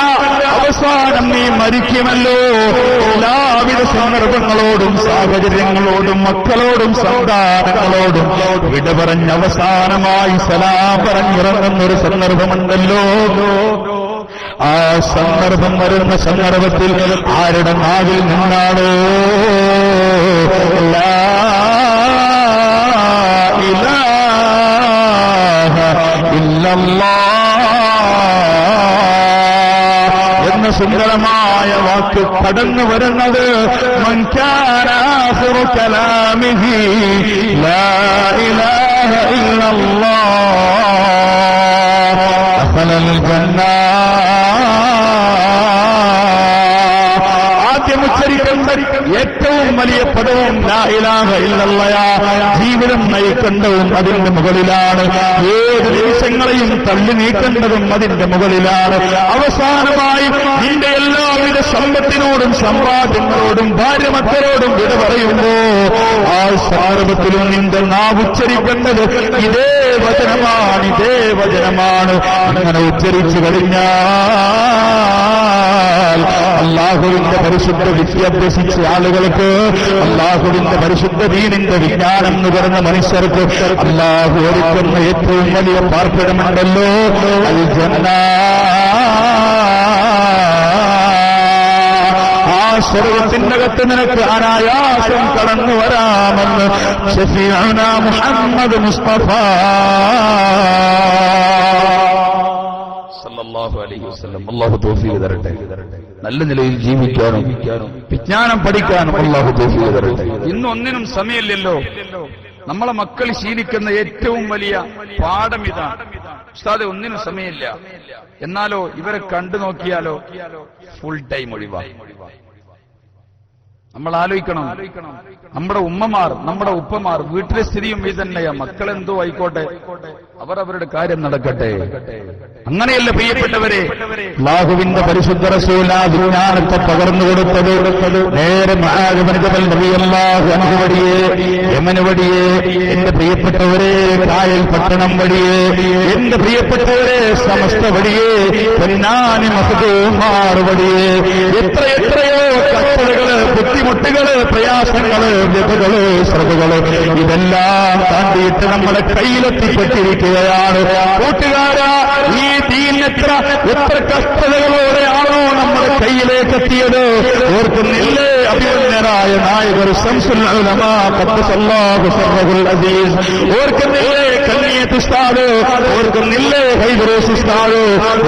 അവസാനം നീ മരിക്കുമല്ലോ. എല്ലാവിധ സന്ദർഭങ്ങളോടും സാഹചര്യങ്ങളോടും മക്കളോടും സന്താനങ്ങളോടും വിട പറഞ്ഞ് അവസാനമായി സലാം പറഞ്ഞിറങ്ങുന്നൊരു സന്ദർഭമുണ്ടല്ലോ. ആ സന്ദർഭം വരുന്ന സന്ദർഭത്തിൽ ആരുടെ നാവിൽ നിന്നാണോ ലാ ഇലാഹ ഇല്ലല്ലാഹ് എന്ന സുന്ദരമായ വാക്ക് കടന്നു വരുന്നത്, മൻ കാന ആഖിറു കലാമിഹി ലാ ഇലാഹ ഇല്ലല്ലാഹ് ദഖലൽ ജന്ന. ആദ്യം ഉച്ചരിക്കേണ്ട ഏറ്റവും വലിയ പദവും ലാ ഇലാഹ ഇല്ലല്ലാഹ്. ജീവിതം നയിക്കേണ്ടതും അതിന്റെ മുകളിലാണ്. ഏത് നിമിഷങ്ങളെയും തള്ളി നീക്കേണ്ടതും അതിന്റെ മുകളിലാണ്. അവസാനമായി നിന്റെ എല്ലാവിധ സമ്പത്തിനോടും സമ്പാദ്യങ്ങളോടും ഭാര്യ മക്കളോടും വിട പറയുമ്പോ ആ സന്ദർഭത്തിലും നിന്റെ നാവ് ഉച്ചരിക്കേണ്ടത് ഇതേ വചനമാണ്. അങ്ങനെ ഉച്ചരിച്ചു കഴിഞ്ഞാൽ അല്ലാഹുവിന്റെ പരിശുദ്ധ വിദ്യ അഭ്യസിച്ച ആളുകൾക്ക്, അല്ലാഹുവിന്റെ പരിശുദ്ധ ദീനിന്റെ വിജ്ഞാനം നുകർന്ന മനുഷ്യർക്ക് അല്ലാഹു ഒരുക്കുന്ന ഏറ്റവും വലിയ പാർപ്പിടമുണ്ടല്ലോ അൽ ജന്ന. ആ സ്വർഗ്ഗത്തിനകത്ത് നിനക്ക് അനായാസം കടന്നു വരാമെന്ന് ശഫീഉനാ മുഹമ്മദ് മുസ്തഫ സല്ലല്ലാഹു അലൈഹി വസല്ലം. അല്ലാഹു തൗഫീഖ് തരട്ടെ. നല്ല നിലയിൽ ജീവിക്കാനും വിജ്ഞാനം പഠിക്കാനും അല്ലാഹു തൗഫീഖ് തരട്ടെ. ഇന്നൊന്നിനും സമയമില്ലല്ലോ. നമ്മളെ മക്കൾ ശീലിക്കുന്ന ഏറ്റവും വലിയ പാഠം ഇതാണ്. ഉസ്താദെ, ഒന്നിനും സമയമില്ല. എന്നാലോ ഇവരെ കണ്ടു നോക്കിയാലോ ഫുൾ ടൈം ഒഴിവാക്കും. നമ്മൾ ആലോചിക്കണം, നമ്മുടെ ഉമ്മമാർ, നമ്മുടെ ഉപ്പമാർ, വീട്ടിലെ സ്ഥിതിയും ഇത് തന്നെയാ. മക്കളെന്തോ ആയിക്കോട്ടെ, അവർ അവരുടെ കാര്യം നടക്കട്ടെ. അങ്ങനെയല്ല പ്രിയപ്പെട്ടവരെ, അല്ലാഹുവിന്റെ പരിശുദ്ധ റസൂൽ ആ വിജ്ഞാനത്തെ പകർന്നു കൊടുത്തത് നേരെ മുആദ് ബിൻ ജബൽ റളിയല്ലാഹു അൻഹു വഴിയെ, യമൻ വഴിയെ, എന്റെ പ്രിയപ്പെട്ടവരെ കായൽ പട്ടണം വഴിയെ, എന്റെ പ്രിയപ്പെട്ടവരെ സമസ്ത വഴിയെ, പൊന്നാനി മഖ്ദൂമാർ വഴിയെ, എത്രയെത്രയോ കഷ്ടതകള്, ബുദ്ധിമുട്ടുകള്, പ്രയാസങ്ങള്, വ്യതകള്, ശ്രദ്ധകള്, ഇതെല്ലാം താണ്ടിയിട്ട് നമ്മളെ കയ്യിലെത്തിപ്പെട്ടിരിക്കുകയാണ്. കൂട്ടുകാരാ, ഈ ദീൻ എത്ര കഷ്ടതകളോടെയാണോ നമ്മുടെ കയ്യിലേക്ക് എത്തിയത്. ഓർക്കുന്നില്ലേ അഭിമന്യരായ നായകർ ശംസുൽ ഉലമാ ഖദ്ദസല്ലാഹു സിർറഹുൽ അസീസ്, ഓർക്കുന്നില്ലേ കല്ലിയത്ത് ഉസ്താദ്, ഓർക്കുന്നില്ലേ ഹൈദറൂസ് ഉസ്താദ്,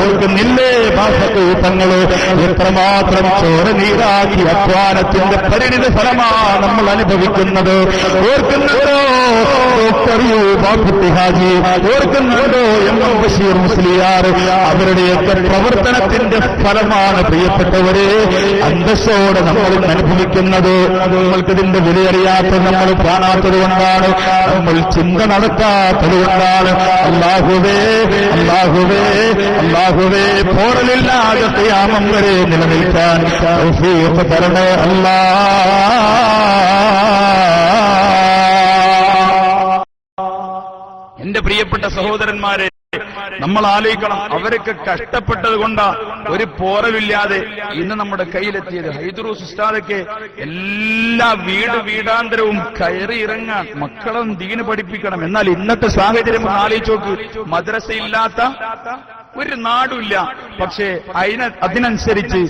ഓർക്കുന്നില്ലേ ബാഫഖ് തങ്ങള് എത്രമാത്രം ചോര നീരാക്കി അധ്വാനത്തിന്റെ പരിണിത ഫലമാണ് നമ്മൾ അനുഭവിക്കുന്നത്. ഓർക്കുന്നുണ്ടോ ഡോക്ടർ ബാപ്പുട്ടി ഹാജി, ഓർക്കുന്നുണ്ടോ എം എം ബഷീർ മുസ്ലിയാർ, അവരുടെയൊക്കെ പ്രവർത്തനത്തിന്റെ ഫലമാണ് പ്രിയപ്പെട്ടവരെ അന്തസ്സോടെ നമ്മൾ അനുഭവിക്കുന്നത്. നമ്മൾക്കിതിന്റെ വിലയറിയാത്തത്, നമ്മൾ കാണാത്തത് കൊണ്ടാണ്, നമ്മൾ ചിന്ത നടത്താത്തത് കൊണ്ടാണ്. അല്ലാഹുവേ അല്ലാഹുവേ അല്ലാഹുവേ, പോറലില്ലാതെ ഖിയാമം വരെ നിലനിൽക്കാൻ തൗഫീഖ് തരണേ അല്ലാ. എന്റെ പ്രിയപ്പെട്ട സഹോദരന്മാരെ, നമ്മൾ ആലോചിക്കണം, അവരൊക്കെ കഷ്ടപ്പെട്ടത് കൊണ്ടാ ഒരു പോറലില്ലാതെ ഇന്ന് നമ്മുടെ കയ്യിലെത്തിയത്. ഹൈദറൂസ് ഉസ്താദൊക്കെ എല്ലാ വീടാന്തരവും കയറി ഇറങ്ങാൻ, മക്കളെ ദീന് പഠിപ്പിക്കണം. എന്നാൽ ഇന്നത്തെ സാഹചര്യം ആലോചിച്ച് നോക്ക്, മദ്രസയില്ലാത്ത ഒരു നാടുമില്ല. പക്ഷേ അതിനനുസരിച്ച്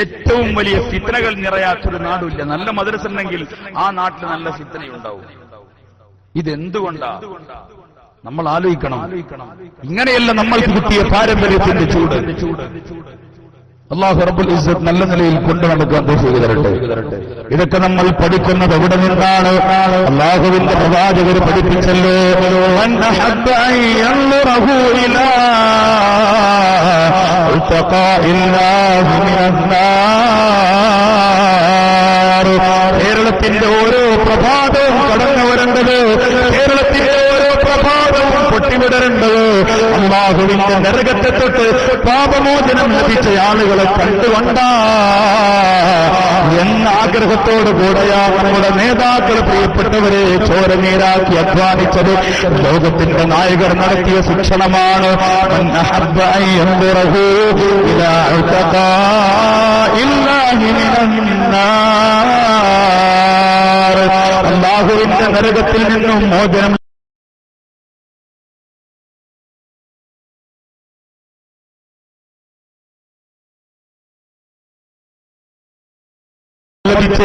ഏറ്റവും വലിയ ഫിത്നകൾ നിറയാത്തൊരു നാടുമില്ല. നല്ല മദ്രസ ഉണ്ടെങ്കിൽ ആ നാട്ടിൽ നല്ല ഫിത്നയുണ്ടാവും. ഇതെന്തുകൊണ്ടാ? നമ്മൾ ആലോചിക്കണം. ഇങ്ങനെയല്ല നമ്മൾക്ക് കിട്ടിയ പാരമ്പര്യത്തിന്റെ ചൂട്. അല്ലാഹു റബ്ബുൽ ഇസ്സത്ത് നല്ല നിലയിൽ കൊണ്ടു നടക്കാൻ തൗഫീഖ് തരട്ടെ. ഇതൊക്കെ നമ്മൾ പഠിക്കുന്നത് എവിടെ നിന്നാണ്? അല്ലാഹുവിന്റെ പ്രവാചകർ പഠിപ്പിച്ചല്ലോ, മൻ അഹബ്ബ അൻ യൻദുറഹു ഇലാ ഉതഖാഇല്ലാഹി മിനന്നാർ. കേരളത്തിന്റെ ഓരോ പ്രഭാതവും കടന്നു വരേണ്ടത്, കേരളത്തിന്റെ ഓരോ പ്രഭാതവും പൊട്ടിവിടരേണ്ടത് അല്ലാഹുവിന്റെ നരകത്തെ തൊട്ട് പാപമോചനം ലഭിച്ച ആളുകളെ കണ്ടുകൊണ്ടാ എന്ന ആഗ്രഹത്തോടുകൂടെയാ നമ്മുടെ നേതാക്കൾ പ്രിയപ്പെട്ടവരെ ചോരനീരാക്കി അധ്വാനിച്ചത്. ലോകത്തിന്റെ നായകർ നടത്തിയ ശിക്ഷണമാണ്. അല്ലാഹുവിന്റെ നരകത്തിൽ നിന്നും മോചനം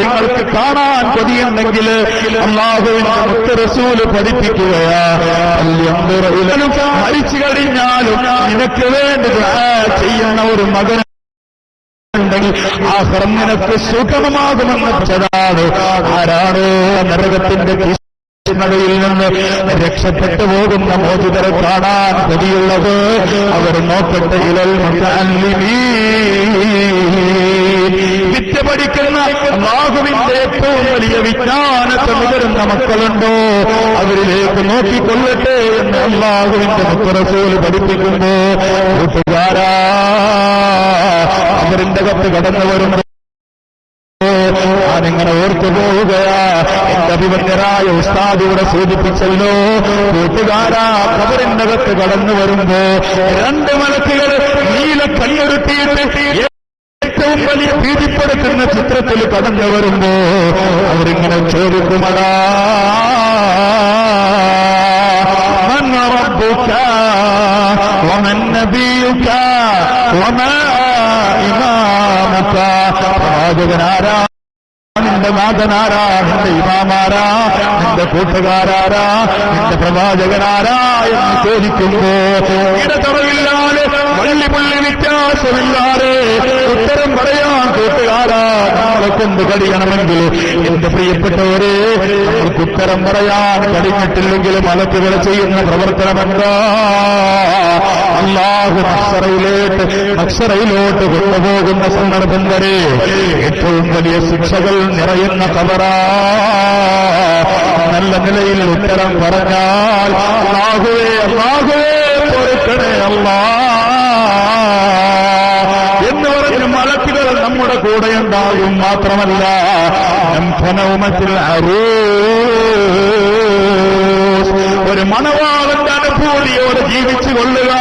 നിങ്ങൾക്ക് കാണാൻ കൊതിയുണ്ടെങ്കിൽ അല്ലാഹുവിന്റെ മുത്ത് റസൂല് പഠിപ്പിക്കുകയാ, മരിച്ചു കഴിഞ്ഞാലും നിനക്ക് വേണ്ടി ദുആ ചെയ്യുന്ന ഒരു മകൻ ഉണ്ടെങ്കിൽ ആഖിറം നിനക്ക് സുഗമമാകുമെന്ന് പറഞ്ഞതാണ്. ആരാണോ നരകത്തിന്റെ യിൽ നിന്ന് രക്ഷപ്പെട്ടു പോകുന്ന മോചിതരെ കാണാൻ കൊതിയുള്ളത്, അവർ നോക്കട്ടെ ഇലൽ മുതഅല്ലിമീൻ. വിദ്യ പഠിക്കുന്ന അല്ലാഹുവിന്റെ ഏറ്റവും വലിയ വിജ്ഞാനത്തെ നുകരുന്ന മക്കളുണ്ടോ, അവരിലേക്ക് നോക്കിക്കൊള്ളട്ടെ എന്ന് അല്ലാഹുവിന്റെ മുത്ത് റസൂൽ പഠിപ്പിക്കുമ്പോ, കൂട്ടുകാരാ, അവരിന്റെ കത്ത് കടന്നു വരുമ്പോൾ ഞാനിങ്ങനെ ഓർത്തു പോവുകയാ, എന്റെ അഭിമന്യരായ ഉസ്താദിവിടെ സൂചിപ്പിച്ചല്ലോ. കൂട്ടുകാരാ, ഖബറിന്റെ അകത്ത് കടന്നു വരുമ്പോ രണ്ട് മലക്കുകൾ നീല കല്ലുരുട്ടിയിട്ട് ഏറ്റവും വലിയ ഭീതിപ്പെടുത്തുന്ന ചിത്രത്തിൽ കടന്നു വരുമ്പോ അവരിങ്ങനെ ചോദിക്കുമടാ, മൻ റബ്ബുക വമൻ നബിയുക വമാ ഇമാമുക. പ്രവാചകനാരാ, നിന്റെ നാഥനാരാ, നിന്റെ ഇമാമാരാ, നിന്റെ കൂട്ടുകാരാരാ, നിന്റെ പ്രവാചകനാരാ എന്ന് ചോദിക്കുമ്പോ ഇടതറവില്ലാതെ വള്ളിപുള്ളി വ്യത്യാസമില്ലാതെ ഉത്തരം പറയാൻ കൂട്ടുകാരാ നമ്മളെ കൊണ്ട് കഴിയണമെങ്കിൽ എന്റെ പ്രിയപ്പെട്ടവരെ, നമുക്ക് ഉത്തരം പറയാൻ കഴിഞ്ഞിട്ടില്ലെങ്കിൽ മലക്കുകൾ ചെയ്യുന്ന പ്രവർത്തനമെന്താ? അല്ലാഹു മഹ്ശറയിലോട്ട് കൊണ്ടുപോകുന്ന സന്ദർഭം വരെ ഏറ്റവും വലിയ ശിക്ഷകൾ നിറയുന്ന ഖബറാ. നല്ല നിലയിൽ ഉത്തരം പറഞ്ഞാൽ അല്ലാഹുവേ അല്ലാഹുവേ പൊറുക്കണേ അല്ലാ എന്ന് പറഞ്ഞ് മലക്കുകൾ നമ്മുടെ കൂടെയുണ്ടാകും. മാത്രമല്ല ഒരു മണവാളന്റെ അനുഭൂതിയോടെ ജീവിച്ചു കൊള്ളുക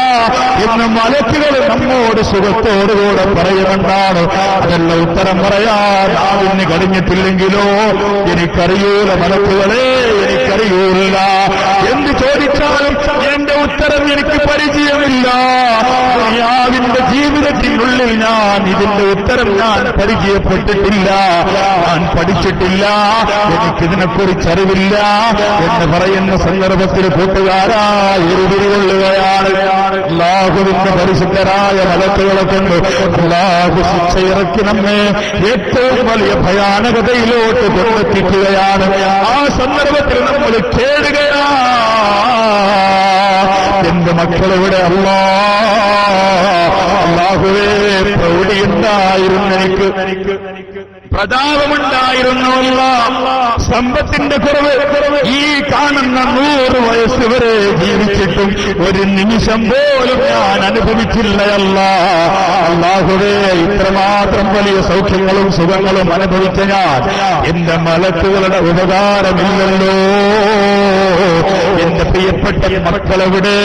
എന്ന് മലക്കുകൾ നമ്മോട് സുഖത്തോടുകൂടെ പറയുമെന്നാണ്. അതല്ല ഉത്തരം പറയാൻ ആവിന് കഴിഞ്ഞിട്ടില്ലെങ്കിലോ എനിക്കറിയൂല മലക്കുകളെ, എനിക്കറിയൂല. എന്ത് ചോദിച്ചാലും എന്റെ ഉത്തരം എനിക്ക് പരിചയമില്ല. ദുനിയാവിന്റെ ജീവിതത്തിനുള്ളിൽ ഞാൻ ഇതിന്റെ ഉത്തരം ഞാൻ പരിചയപ്പെട്ടിട്ടില്ല, ഞാൻ പഠിച്ചിട്ടില്ല, എനിക്കിതിനെക്കുറിച്ച് അറിവില്ല എന്ന് പറയുന്ന സന്ദർഭത്തിൽ കൂട്ടുകാരാ എഴുതികൊള്ളുകയാണ്. അല്ലാഹുവിന്റെ പരിശുദ്ധരായ മലക്കുകളെ കൊണ്ട് അല്ലാഹു ശിക്ഷയിറക്കി നമ്മെ ഏറ്റവും വലിയ ഭയാനകതയിലോട്ട് കൊണ്ടെത്തിക്കുകയാണ്. ആ സന്ദർഭത്തിൽ നമ്മൾ കേടുകയാ, എന്റെ മക്കളെവിടെ? അല്ലാഹുവേ പ്രൗഢിയുണ്ടായിരുന്നു, എനിക്ക് പ്രതാപമുണ്ടായിരുന്നുവല്ല, സമ്പത്തിന്റെ കുറവ് ഈ കാണുന്ന 100 വയസ്സ് വരെ ജീവിച്ചിട്ടും ഒരു നിമിഷം പോലും ഞാൻ അനുഭവിച്ചില്ലയല്ല. അല്ലാഹുവേ ഇത്രമാത്രം വലിയ സൗഖ്യങ്ങളും സുഖങ്ങളും അനുഭവിച്ച ഞാൻ എന്റെ മലക്കുകളുടെ ഉപകാരമില്ലല്ലോ. എന്റെ പ്രിയപ്പെട്ട മക്കളെവിടെ?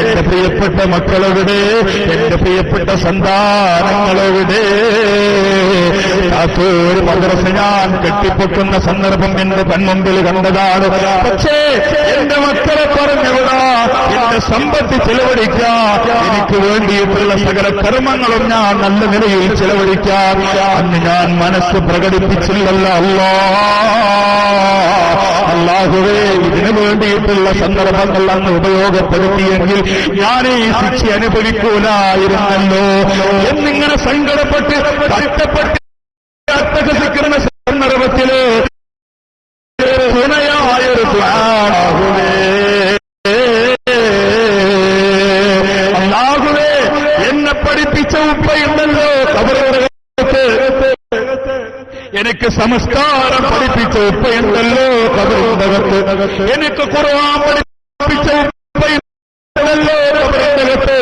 എന്റെ പ്രിയപ്പെട്ട മക്കളെവിടെ? എന്റെ പ്രിയപ്പെട്ട സന്താനങ്ങളെവിടെ? ഒരു മദ്രസ ഞാൻ കെട്ടിപ്പൊക്കുന്ന സന്ദർഭം എന്റെ കൺമുമ്പിൽ കണ്ടതാണ്. പക്ഷേ എന്റെ മക്കളെ പറഞ്ഞുവിടാ, എന്റെ സമ്പത്ത് ചെലവഴിക്കാൻ, എനിക്ക് വേണ്ടിയിട്ടുള്ള സകല കർമ്മങ്ങളും ഞാൻ നല്ല നിലയിൽ ചെലവഴിക്കാൻ അന്ന് ഞാൻ മനസ്സ് പ്രകടിപ്പിച്ചില്ലല്ലോ. അല്ലാഹുവേ ഇതിനു വേണ്ടിയിട്ടുള്ള സന്ദർഭങ്ങൾ അന്ന് ഉപയോഗപ്പെടുത്തിയെങ്കിൽ ഞാൻ ഈ ശിക്ഷ അനുഭവിക്കൂലായിരുന്നല്ലോ എന്നിങ്ങനെ സങ്കടപ്പെട്ട് കഷ്ടപ്പെട്ട് അട്ടഹസിക്കുന്ന സന്ദർഭത്തില് തുണയായൊരു അല്ലാഹുവേ എന്നെ പഠിപ്പിച്ച ഉപ്പയുണ്ടല്ലോ ഖബറിനകത്ത്, എനിക്ക് സംസ്കാരം പഠിപ്പിച്ച ഉപ്പയുണ്ടല്ലോ ഖബറിനകത്ത്, എനിക്ക് ഖുർആൻ പഠിപ്പിച്ച ഉപ്പയുണ്ടല്ലോ ഖബറിനകത്ത്.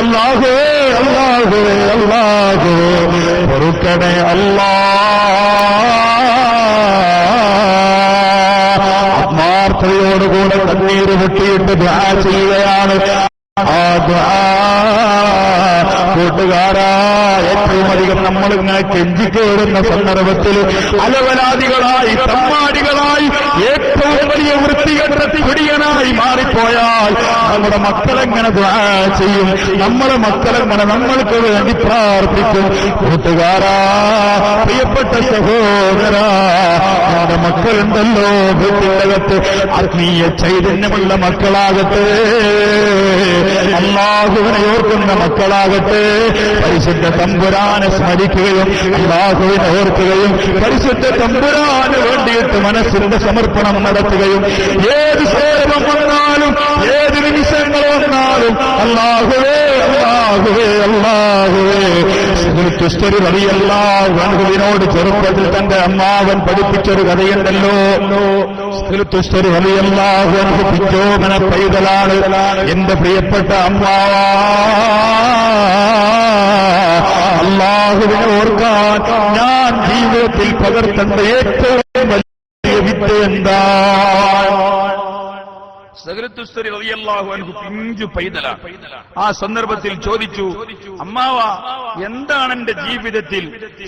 അല്ലാഹുവേ അല്ലാഹുവേ അല്ലാഹുവേ പൊറുക്കണേ അല്ലാ. ആത്മാർത്ഥതയോടുകൂടെ കണ്ണീര് പൊട്ടിയിട്ട് ദുആ ചെയ്യുകയാണ്. ആ ദുആ കൂട്ടുകാരാ ഏറ്റവും അധികം നമ്മളിങ്ങനെ കെഞ്ചിക്കേറുന്ന സന്ദർഭത്തിൽ അലവലാദികളായി തമ്മാടികളായി ഏറ്റവും വലിയ വൃത്തികെട്ട പിടിയനായി മാറിപ്പോയാൽ നമ്മുടെ മക്കളെങ്ങനെ ദുആ ചെയ്യും? നമ്മുടെ മക്കളെങ്ങനെ നമ്മൾക്ക് വേണ്ടി പ്രാർത്ഥിക്കും? കൂട്ടുകാരാ, പ്രിയപ്പെട്ട സഹോദരാ, നമ്മുടെ മക്കളുണ്ടല്ലോ വീട്ടിനകത്ത് ആത്മീയ ചൈതന്യമുള്ള മക്കളാകട്ടെ, അല്ലാഹുവിനെ ഓർക്കുന്ന മക്കളാകട്ടെ, പരിശുദ്ധ തമ്പുരാനെ സ്മരിക്കുകയും അല്ലാഹുവിനെ ഓർക്കുകയും പരിശുദ്ധ തമ്പുരാന് വേണ്ടിയിട്ട് മനസ്സിന്റെ സമർപ്പണം നടത്തുകയും ഏത് സേവനം വന്നാലും ഏത് നിമിഷങ്ങൾ വന്നാലും അല്ലാഹുവേ അല്ലാഹുവേ അല്ലാഹുവേ. തുസ്തരി വലിയല്ലാഹുവിനോട് ചെറുപ്പത്തിൽ തന്റെ അമ്മാവൻ പഠിപ്പിച്ചൊരു കഥയുണ്ടല്ലോ. തുസ്തരി വലിയല്ലാഹു പിച്ചോമന പൈതലാണ് എന്റെ പ്രിയപ്പെട്ട അമ്മാവ. അല്ലാഹുവിനെ ഓർക്കാൻ ഞാൻ ജീവിതത്തിൽ പകർത്തേണ്ട ഏറ്റവും വലിയ തെറ്റ് എന്താ? സഹ്റത്തുസ്തരി റളിയല്ലാഹു അൻഹു പിഞ്ചു പൈതലാണ്. ആ സന്ദർഭത്തിൽ ചോദിച്ചു, അമ്മാവ, എന്താണ് എന്റെ ജീവിതത്തിൽ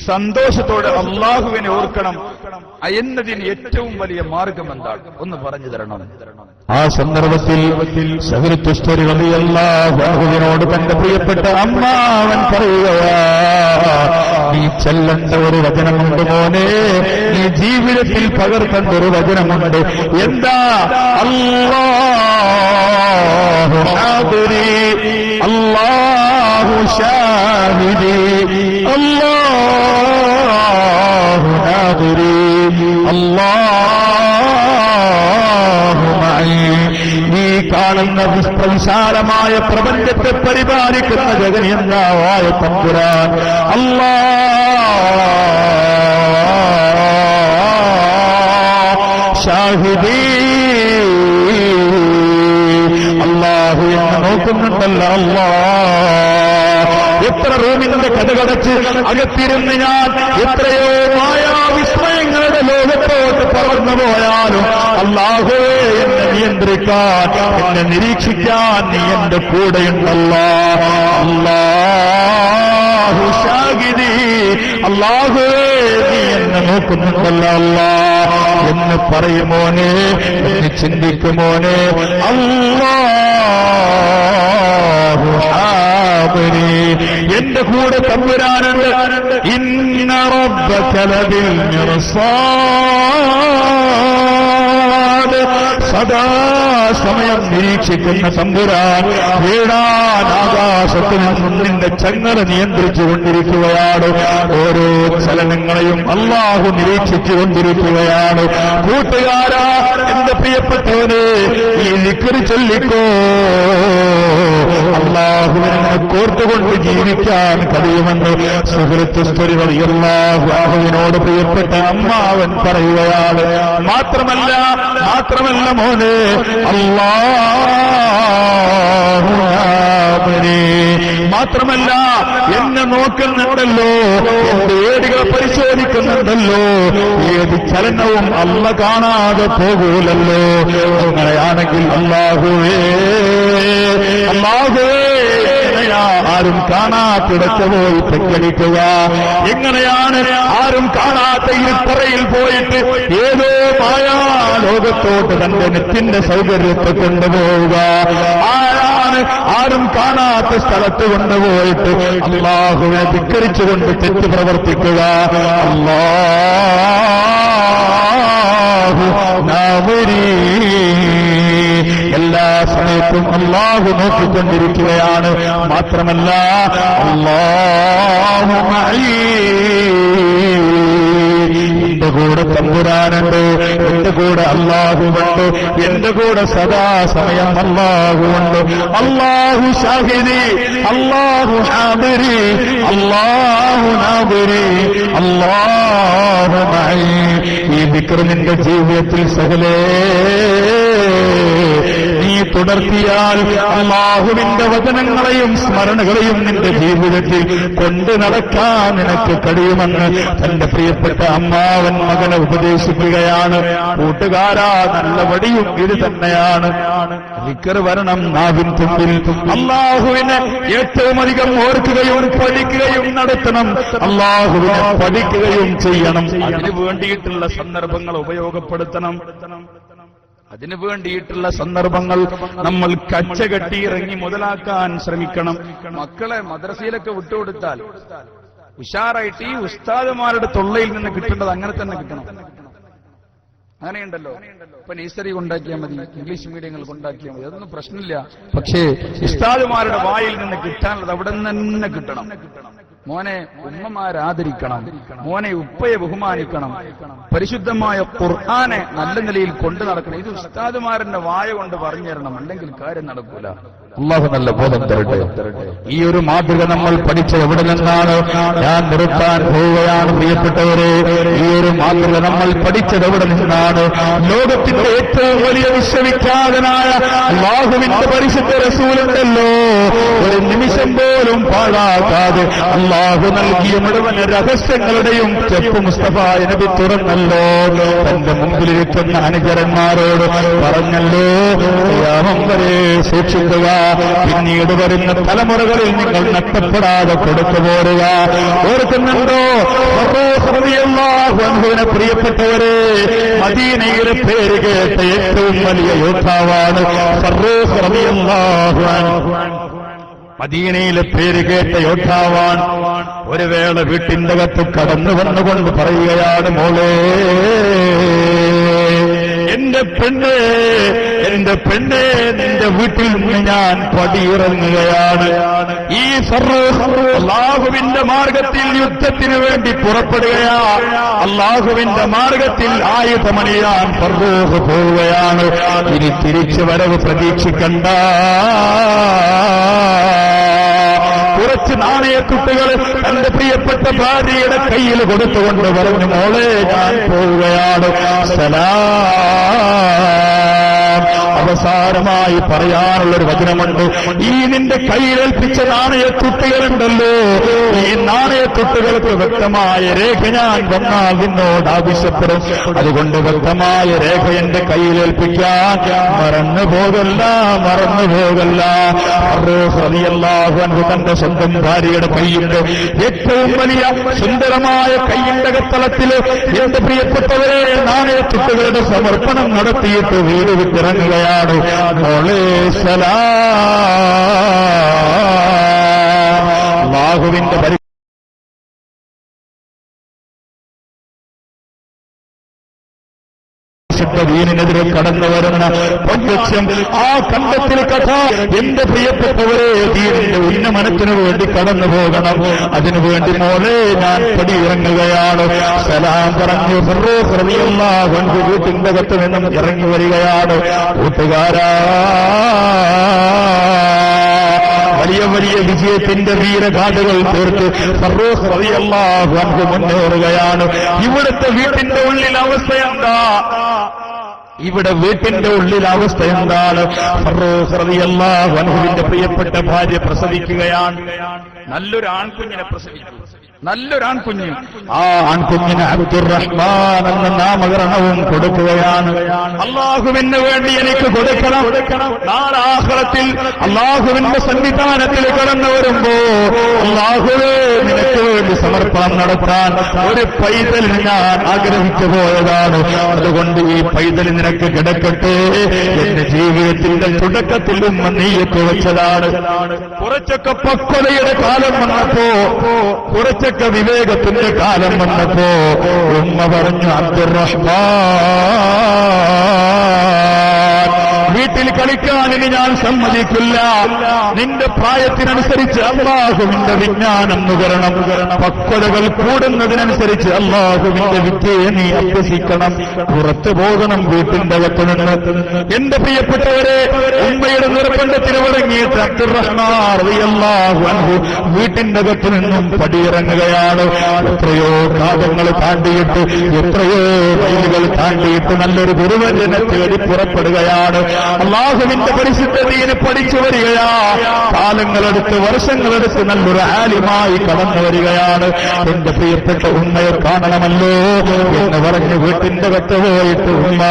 സന്തോഷത്തോടെ അള്ളാഹുവിനെ ഓർക്കണം എന്നതിന് ഏറ്റവും വലിയ മാർഗം എന്താണ്? ഒന്ന് പറഞ്ഞു തരണം. ആ സന്ദർഭത്തിൽ സഹ്റത്തുസ്തരി റളിയല്ലാഹു അൻഹുവിനോട് തന്റെ പ്രിയപ്പെട്ട അമ്മാവൻ പറയുകയാ, നീ ചെല്ലേണ്ട ഒരു വചനമുണ്ട് മോനെ, നീ ജീവിതത്തിൽ പകർത്തേണ്ട ഒരു വചനമുണ്ട്. എന്താ? അല്ലാഹു ഹാദിരി, അല്ലാഹു ഷാഹിദി, അല്ലാഹു ഹാദിരി, അല്ലാഹു മഈ. ഈ കാണുന്ന വിശാലമായ പ്രപഞ്ചത്തെ പരിപാലിക്കുന്ന ജഗനിയന്താവായ തമ്പുരാൻ അല്ലാഹ് ഷാഹിദി, അല്ലാഹു എന്നെ നോക്കുന്നുണ്ടല്ലോ. അല്ലാഹ് എത്ര റൂമിന്റെ കഥകടച്ച് അകത്തിരുന്ന് ഞാൻ എത്രയോ മായാവിസ്മയങ്ങളുടെ ലോകത്തോട്ട് പകർന്നു പോയാലും അല്ലാഹുവേ, എന്നെ നിയന്ത്രിക്കാൻ, എന്നെ നിരീക്ഷിക്കാൻ നീ എന്റെ കൂടെയുണ്ടല്ലോ. അല്ലാഹു ഷാഹിദി, അല്ലാഹുവേ നീ എന്നെ നോക്കുന്നുണ്ടല്ലോ അല്ലാഹ് എന്ന് പറയുമോനെ, എന്ന് ചിന്തിക്കുമോനെ. അല്ലാഹു ഹാദിരി, എന്റെ കൂടെ തമ്പുരാനുണ്ട്. ഇന്ന റബ്ബക ലബിൽ മിർസാദ്, സദാസമയം നിരീക്ഷിക്കുന്ന തമ്പുരാൻ ഏഴാൻ ആകാശത്തിൽ നിന്നും നിന്റെ ചങ്ങല നിയന്ത്രിച്ചു കൊണ്ടിരിക്കുകയാണ്. ഓരോ ചലനങ്ങളെയും അല്ലാഹു നിരീക്ഷിച്ചു കൊണ്ടിരിക്കുകയാണ്. കൂട്ടുകാരാ, എന്റെ പ്രിയപ്പെട്ടവനെ, ഈ ദിക്ർ ചൊല്ലിക്കോ. അല്ലാഹുവിനെ കോർത്തുകൊണ്ട് ജീവിക്കാൻ കഴിയുമെന്ന് സുഹൃത്തുസ്തരി റളിയല്ലാഹു അൻഹുവിനോട് പ്രിയപ്പെട്ട അമ്മാവൻ പറയുകയാണ്. മാത്രമല്ല മോനെ, അല്ലാഹു ഹാദിരി, മാത്രമല്ല എന്നെ നോക്കുന്നുണ്ടല്ലോ, എന്റെ ഏടുകൾ പരിശോധിക്കുന്നുണ്ടല്ലോ, ഏത് ചലനവും അല്ല കാണാതെ പോകൂലല്ലോ. അങ്ങനെയാണെങ്കിൽ അല്ലാഹുവേ, ആരും കാണാത്തിടത്ത് പോയി പ്രഖ്യാപിക്കുക? എങ്ങനെയാണ് ആരും കാണാത്ത ഇരുത്തറയിൽ പോയിട്ട് ഏതോ മായാ ലോകത്തോട്ട് തന്റെ നെറ്റിന്റെ സൗകര്യത്തെ കൊണ്ടുപോവുക? ആരും കാണാത്ത സ്ഥലത്ത് കൊണ്ടുപോയിട്ട് അല്ലാഹുവിനെ ധിക്കരിച്ചുകൊണ്ട് തെറ്റ് പ്രവർത്തിക്കുക? അല്ലാഹു നാദിരി, എല്ലാ സമയത്തും അല്ലാഹു നോക്കിക്കൊണ്ടിരിക്കുകയാണ്. മാത്രമല്ല അല്ലാഹു മഈ, എന്റെ കൂടെ തമ്പുരാനുണ്ട്, എന്റെ കൂടെ അല്ലാഹുവുണ്ട്, എന്റെ കൂടെ സദാസമയം അല്ലാഹുവുണ്ട്. അല്ലാഹു ഷാഹിദി, അല്ലാഹു ഹാദിരി, അല്ലാഹു നാദിരി, അല്ലാഹു മഈ. ഈ ദിക്ർ നിന്റെ ജീവിതത്തിൽ സകലേ നീ തുടർത്തിയാൽ അല്ലാഹുവിന്റെ വചനങ്ങളെയും സ്മരണകളെയും നിന്റെ ജീവിതത്തിൽ കൊണ്ടു നടക്കാൻ നിനക്ക് കഴിയുമെന്ന് തന്റെ പ്രിയപ്പെട്ട അമ്മാവൻ മകനെ ഉപദേശിക്കുകയാണ്. കൂട്ടുകാരാ, നല്ല വടിയും ഇത് തന്നെയാണ്. ദിക്ർ വരണം നാവിൻ തുമ്പിൽ. അല്ലാഹുവിനെ ഏറ്റവും അധികം ഓർക്കുകയും പഠിക്കുകയും നടത്തണം. അല്ലാഹുവിനെ പഠിക്കുകയും ചെയ്യണം. അതിനു വേണ്ടിയിട്ടുള്ള സന്ദർഭങ്ങൾ ഉപയോഗപ്പെടുത്തണം. അതിനു വേണ്ടിയിട്ടുള്ള സന്ദർഭങ്ങൾ നമ്മൾ കച്ചകെട്ടി ഇറങ്ങി മുതലാക്കാൻ ശ്രമിക്കണം. മക്കളെ മദ്രസയിലൊക്കെ വിട്ടുകൊടുത്താൽ ഉഷാറായിട്ട് ഈ ഉസ്താദുമാരുടെ തൊള്ളയിൽ നിന്ന് കിട്ടേണ്ടത് അങ്ങനെ തന്നെ കിട്ടണം. അങ്ങനെയുണ്ടല്ലോ, ഇപ്പൊ നഴ്സറി കൊണ്ടാക്കിയാൽ മതി, ഇംഗ്ലീഷ് മീഡിയങ്ങൾ കൊണ്ടാക്കിയാൽ മതി, അതൊന്നും പ്രശ്നമില്ല. പക്ഷേ ഉസ്താദുമാരുടെ വായിൽ നിന്ന് കിട്ടാനുള്ളത് അവിടെ നിന്ന് തന്നെ കിട്ടണം. മോനെ ഉമ്മമാരാദരിക്കണം, മോനെ ഉപ്പയെ ബഹുമാനിക്കണം, പരിശുദ്ധമായ ഖുർആനെ നല്ല നിലയിൽ കൊണ്ടു നടക്കണം. ഇത് ഉസ്താദുമാരുടെ വായ കൊണ്ട് പറഞ്ഞു തരണം, അല്ലെങ്കിൽ കാര്യം നടക്കൂല. അള്ളാഹു നല്ല ബോധം തരട്ടെ. ഈ ഒരു മാതൃക നമ്മൾ പഠിച്ചത് എവിടെ നിന്നാണ്? ഞാൻ നിർത്താൻ പോവുകയാണ് പ്രിയപ്പെട്ടവരെ. ഈ ഒരു മാതൃക നമ്മൾ പഠിച്ചത് എവിടെ നിന്നാണ്? ലോകത്തിന്റെ ഏറ്റവും വലിയ വിശ്വവിഖ്യാതനായ അല്ലാഹുവിന്റെ പരിശുദ്ധ റസൂലുണ്ടല്ലോ, ഒരു നിമിഷം പോലും പാഴാക്കാതെ അല്ലാഹു നൽകിയ മുഴുവൻ രഹസ്യങ്ങളുടെയും ചെപ്പ് മുസ്തഫ നബി തുറന്നല്ലോ. തന്റെ മുമ്പിലിരിക്കുന്ന അനുചരന്മാരോട് പറഞ്ഞല്ലോ, ഖിയാമം വരെ സൂക്ഷിക്കുക, പിന്നീട് വരുന്ന തലമുറകളിൽ നിങ്ങൾ നഷ്ടപ്പെടാതെ കൊടുത്തു പോരുക. ഓർക്കുന്നുണ്ടോ? അൻഹുവിനെ പ്രിയപ്പെട്ടവരെ, മദീനയുടെ പേര് കേട്ട ഏറ്റവും വലിയ യോദ്ധാവാണ് ഫറൂഖ് റളിയല്ലാഹു അൻഹു. മദീനയിലെ പേര് കേട്ട യോദ്ധാവാൻ. ഒരു വേള വീട്ടിന്റെ അകത്ത് കടന്നു വന്നുകൊണ്ട് പറയുകയാണ്, മോളെ, എന്റെ പെണ്ണേ, എന്റെ പെണ്ണേ, നിന്റെ വീട്ടിൽ നിന്ന് ഞാൻ പടിയിറങ്ങുകയാണ്. ഈ ഫറൂഖ് അല്ലാഹുവിന്റെ മാർഗത്തിൽ യുദ്ധത്തിന് വേണ്ടി പുറപ്പെടുകയാ. അല്ലാഹുവിന്റെ മാർഗത്തിൽ ആയുധമണിയാൻ ഫറൂഖ് പോവുകയാണ്. ഇനി തിരിച്ചു വരവ് പ്രതീക്ഷിക്കണ്ട. കുറച്ച് നാണയത്തുട്ടുകൾ തന്റെ പ്രിയപ്പെട്ട ഭാര്യയുടെ കയ്യിൽ കൊടുത്തുകൊണ്ട് പറഞ്ഞു, മോളെ, ഞാൻ പോവുകയാണ്, സലാം. അവസാനമായി പറയാനുള്ളൊരു വചനമുണ്ട്. ഈ നിന്റെ കയ്യിലേൽപ്പിച്ച നാണയത്തുട്ടുകളുണ്ടല്ലോ, ഈ നാണയത്തുട്ടുകൾക്ക് വ്യക്തമായ രേഖ ഞാൻ വന്നാൽ നിന്നോട് ആവശ്യപ്പെടും. അതുകൊണ്ട് വ്യക്തമായ രേഖ എന്റെ കയ്യിലേൽപ്പിക്കാൻ മറന്നു പോകല്ല, മറന്നു പോകല്ല. തന്റെ സ്വന്തം ഭാര്യയുടെ കൈയിന്റെ ഏറ്റവും വലിയ സുന്ദരമായ കൈയിന്റെ കത്തളത്തില് എന്റെ പ്രിയപ്പെട്ടവരെ നാണയത്തുട്ടുകളുടെ സമർപ്പണം നടത്തിയിട്ട് വീട് വിട്ടിറങ്ങുകയാണ്. മോളെ, സലാം. അല്ലാഹുവിന്റെ ദീനിനെതിരെ കടന്നു വരുന്ന പൊൻലക്ഷ്യം ആ കണ്ടത്തിൽ കഥ. എന്റെ പ്രിയപ്പെട്ടവരെ, ദീനിന്റെ ഉന്നമനത്തിനു വേണ്ടി കടന്നു പോകണം. അതിനുവേണ്ടി മോളെ ഞാൻ പടിയിറങ്ങുകയാണ്. സലാം പറഞ്ഞു ഫറൂഖ് റളിയല്ലാഹു അൻഹു വീട്ടിന്റെ അകത്ത് നിന്നും ഇറങ്ങി വരികയാണ്. കൂട്ടുകാരാ, വലിയ വലിയ വിജയത്തിന്റെ വീരഗാഥകൾ തീർത്ത് ഫറൂഖ് റളിയല്ലാഹു അൻഹു മുന്നേറുകയാണ്. ഇവിടുത്തെ വീട്ടിന്റെ ഉള്ളിൽ അവസ്ഥ എന്താ? ഇവിടെ വീട്ടിന്റെ ഉള്ളിൽ അവസ്ഥ എന്താണ്? ഫറൂഖ് റളിയല്ലാഹു അൻഹുവിന്റെ പ്രിയപ്പെട്ട ഭാര്യ പ്രസവിക്കുകയാണ്. നല്ലൊരു ആൺകുഞ്ഞിനെ പ്രസവിച്ചു. നല്ലൊരു ആൺകുഞ്ഞ്. ആ ആൺകുഞ്ഞിന് അബ്ദുറഹ്മാൻ എന്ന നാമകരണവും കൊടുക്കുകയാണ്. അല്ലാഹുവിന് വേണ്ടി എനിക്ക് കൊടുക്കണം. നാളെ ആഖിറത്തിൽ അല്ലാഹുവിന്റെ സന്നിധാനത്തിൽ കടന്നു വരുമ്പോ അല്ലാഹുവേ, നിനക്ക് വേണ്ടി സമർപ്പണം നടത്താൻ ഒരു പൈതൽ ഞാൻ ആഗ്രഹിച്ചു പോയതാണ്. അതുകൊണ്ട് ഈ പൈതൽ നിനക്ക് കിടക്കട്ടെ. എന്റെ ജീവിതത്തിന്റെ തുടക്കത്തിലും നീയത്ത് വെച്ചതാണ്. കുറച്ചൊക്കെ പക്വതയുടെ കാലം വന്നപ്പോ, കുറച്ചൊക്കെ വിവേകത്തിന്റെ കാലം വന്നപ്പോ ഉമ്മ പറഞ്ഞു, അബ്ദുറഹ്മാൻ, വീട്ടിൽ കളിക്കാൻ ഇനി ഞാൻ സമ്മതിക്കില്ല. നിന്റെ പ്രായത്തിനനുസരിച്ച് അല്ലാഹുവിന്റെ വിജ്ഞാനം നുകരണം. പക്വതകൾ കൂടുന്നതിനനുസരിച്ച് അല്ലാഹുവിന്റെ വിദ്യയെ നീ അഭ്യസിക്കണം. പുറത്തു പോകണം വീട്ടിന്റെ അകത്ത് നിന്ന്. എന്റെ പ്രിയപ്പെട്ടവരെ, ഉമ്മയുടെ നിർബന്ധത്തിന് വഴങ്ങിയിട്ട് അബ്ദുറഹ്മാൻ റളിയല്ലാഹു അൻഹു വീട്ടിന്റെ അകത്ത് നിന്നും പടിയിറങ്ങുകയാണ്. എത്രയോ കാലങ്ങൾ താണ്ടിയിട്ട്, എത്രയോ മൈലുകൾ താണ്ടിയിട്ട് നല്ലൊരു ഗുരുവരനെ തേടി പുറപ്പെടുകയാണ്. അല്ലാഹുവിന്റെ പരിശുദ്ധ ദീന് പഠിച്ചു വരികയാ. കാലങ്ങളെടുത്ത്, വർഷങ്ങളെടുത്ത് നല്ലൊരു ആലിമായി കടന്നു വരികയാണ്. എന്റെ പ്രിയപ്പെട്ട ഉമ്മയെ കാണണമല്ലോ എന്ന് പറഞ്ഞ് വീട്ടിന്റെ അകത്ത് പോയിട്ട്, ഉമ്മ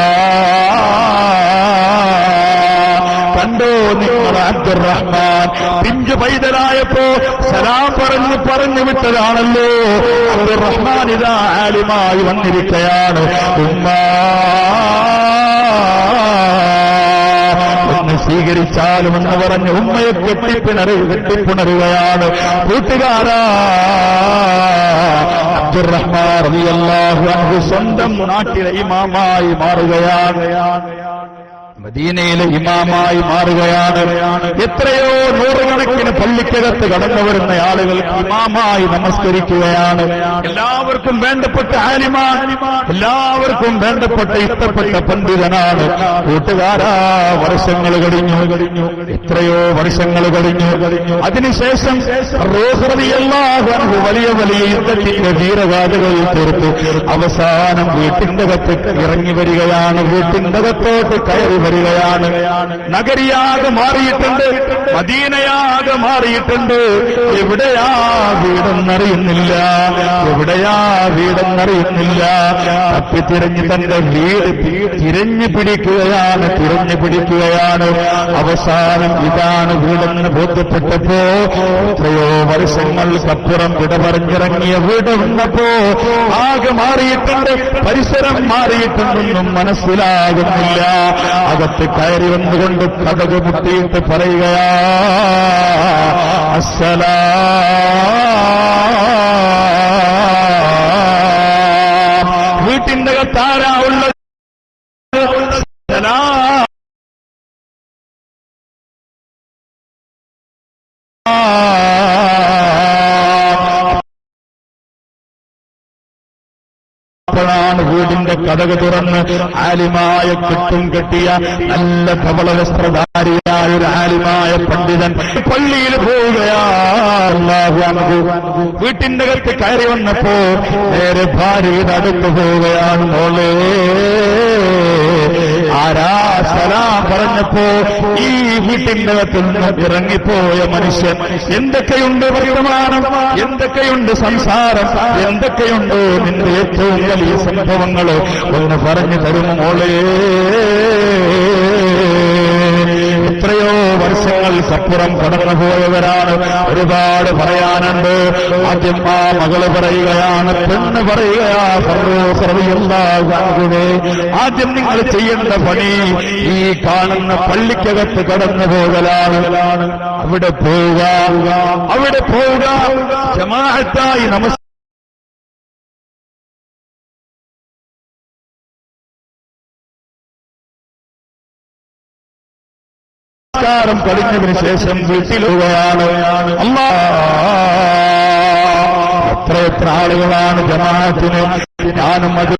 കണ്ടോ നിങ്ങൾ അബ്ദുറഹ്മാൻ പിഞ്ചു പൈതലായപ്പോ സലാം പറഞ്ഞു വിട്ടതാണല്ലോ. അബ്ദുറഹ്മാൻ ഇതാ ആലിമായി വന്നിരിക്കുകയാണ്. ഉമ്മ ഒന്ന് സ്വീകരിച്ചാലും എന്ന് പറഞ്ഞ് ഉമ്മയെ കെട്ടിപ്പുണരുകയാണ്. കൂട്ടുകാരാ, അബ്ദുറഹ്മാൻ റളിയല്ലാഹു അൻഹു സ്വന്തം നാട്ടിലെ ഇമാമായി മാറുകയാണ്. മദീനയിലെ ഇമാമായി മാറുകയാണ്. എത്രയോ നൂറുകണക്കിന് പള്ളിക്കകത്ത് കടന്നു വരുന്ന ആളുകൾ ഇമാമായി നമസ്കരിക്കുകയാണ്. എല്ലാവർക്കും വേണ്ടപ്പെട്ട ആലിമാണ്, എല്ലാവർക്കും വേണ്ടപ്പെട്ട ഇഷ്ടപ്പെട്ട പണ്ഡിതനാണ്. കൂട്ടുകാരാ, വർഷങ്ങൾ കഴിഞ്ഞു, എത്രയോ വർഷങ്ങൾ കഴിഞ്ഞു. അതിനുശേഷം വലിയ വലിയ യുദ്ധത്തിന്റെ വീരഗാഥകളിൽ തീർത്ത് അവസാനം വീട്ടിന്റെ അകത്ത് ഇറങ്ങി വരികയാണ്, വീട്ടിന്റെ അകത്തോട്ട് കയറി വരികയാണ്. നഗരിയാകെ മാറിയിട്ടുണ്ട്, മദീനയാകെ മാറിയിട്ടുണ്ട്. എവിടെയാ വീടെന്നറിയുന്നില്ല, എവിടെയാ വീടെന്നറിയുന്നില്ല. തപ്പിത്തിരഞ്ഞ് തന്റെ വീട് തിരഞ്ഞു പിടിക്കുകയാണ്. അവസാനം ഇതാണ് വീടെന്ന് ബോധ്യപ്പെട്ടപ്പോ എത്രയോ വർഷങ്ങൾക്കപ്പുറം വിട പറഞ്ഞിറങ്ങിയ വീട് വന്നപ്പോ ആകെ മാറിയിട്ടുണ്ട്, പരിസരം മാറിയിട്ടുണ്ടെന്നും മനസ്സിലാകുന്നില്ല. അകത്ത് കയറി വന്നുകൊണ്ട് കതക് മുട്ടിയിട്ട് പറയുകയാ, അസ്സലാം. വീട്ടിന്റെ അകത്താരാ ഉള്ളത്? ാണ് വീടിന്റെ കതക് തുറന്ന് ആലിമായ കെട്ടും കെട്ടിയ നല്ല ധവള വസ്ത്രധാരിയായ ഒരു ആലിമായ പണ്ഡിതൻ പള്ളിയിൽ പോവുകയാണ്. വീട്ടിന്റെ അകത്ത് കയറി വന്നപ്പോ നേരെ ഭാര്യയുടെ അടുത്ത് പോവുകയാണ്. മോളെ, ആരാ സലാം പറഞ്ഞപ്പോ ഈ വീട്ടിന്റെ അകത്ത് നിന്ന് ഇറങ്ങിപ്പോയ മനുഷ്യൻ എന്തൊക്കെയുണ്ട് വർത്തമാനം, എന്തൊക്കെയുണ്ട് സംസാരം, എന്തൊക്കെയുണ്ട് നിന്റെ ഏറ്റവും വലിയ സംഭവങ്ങള് ഒന്ന് പറഞ്ഞു തരുമോ മോളെ? എത്രയോ വർഷങ്ങൾക്കപ്പുറം കടന്നുപോയവരാണ്, ഒരുപാട് പറയാനുണ്ട്. ആദ്യം ആ മകള് പറയുകയാണ്, പെണ്ണ് പറയുകയാ, ആദ്യം നിങ്ങൾ ചെയ്യേണ്ട പണി ഈ കാണുന്ന പള്ളിക്കകത്ത് കടന്നു പോകലാണ്. അവിടെ പോവുക, ജമാഅത്തായി നമസ്കാരം കഴിഞ്ഞതിന് ശേഷം വീട്ടിലുകയാണ്. എത്ര ആളുകളാണ് ജമാഅത്തിന്. ഞാനും അത്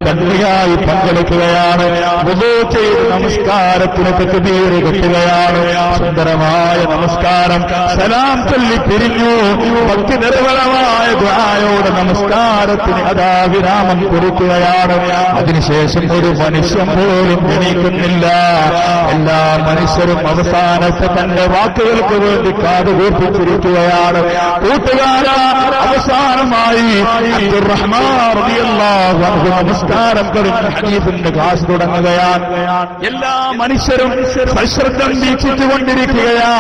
കണ്ണിയായി പങ്കെടുക്കുകയാണ്. വുളൂ ചെയ്ത് നമസ്കാരത്തിന് തക്ബീർ കെട്ടുകയാണ്. സുന്ദരമായ നമസ്കാരം, സലാം ചൊല്ലി പിരിഞ്ഞു. ഭക്തി നിർമ്മലമായ ദുആയോടെ നമസ്കാരത്തിന് അതാ വിരാമം കുറിക്കുകയാണ്. അതിനുശേഷം ഒരു മനുഷ്യൻ പോലും എണീക്കുന്നില്ല. എല്ലാ മനുഷ്യരും അവസാനത്തെ തന്റെ വാക്കുകൾക്ക് വേണ്ടി കാതുകൂർപ്പിച്ചിരിക്കുകയാണ്. കൂട്ടുകാരാ, അവസാനമായി അബ്ദുറഹ്മാൻ റളിയല്ലാഹു അൻഹു നമസ്കാരം കഴിഞ്ഞ ഹദീസിന്റെ ക്ലാസ് തുടങ്ങുകയാണ്. എല്ലാ മനുഷ്യരും സശ്രദ്ധം വീക്ഷിച്ചുകൊണ്ടിരിക്കുകയാ.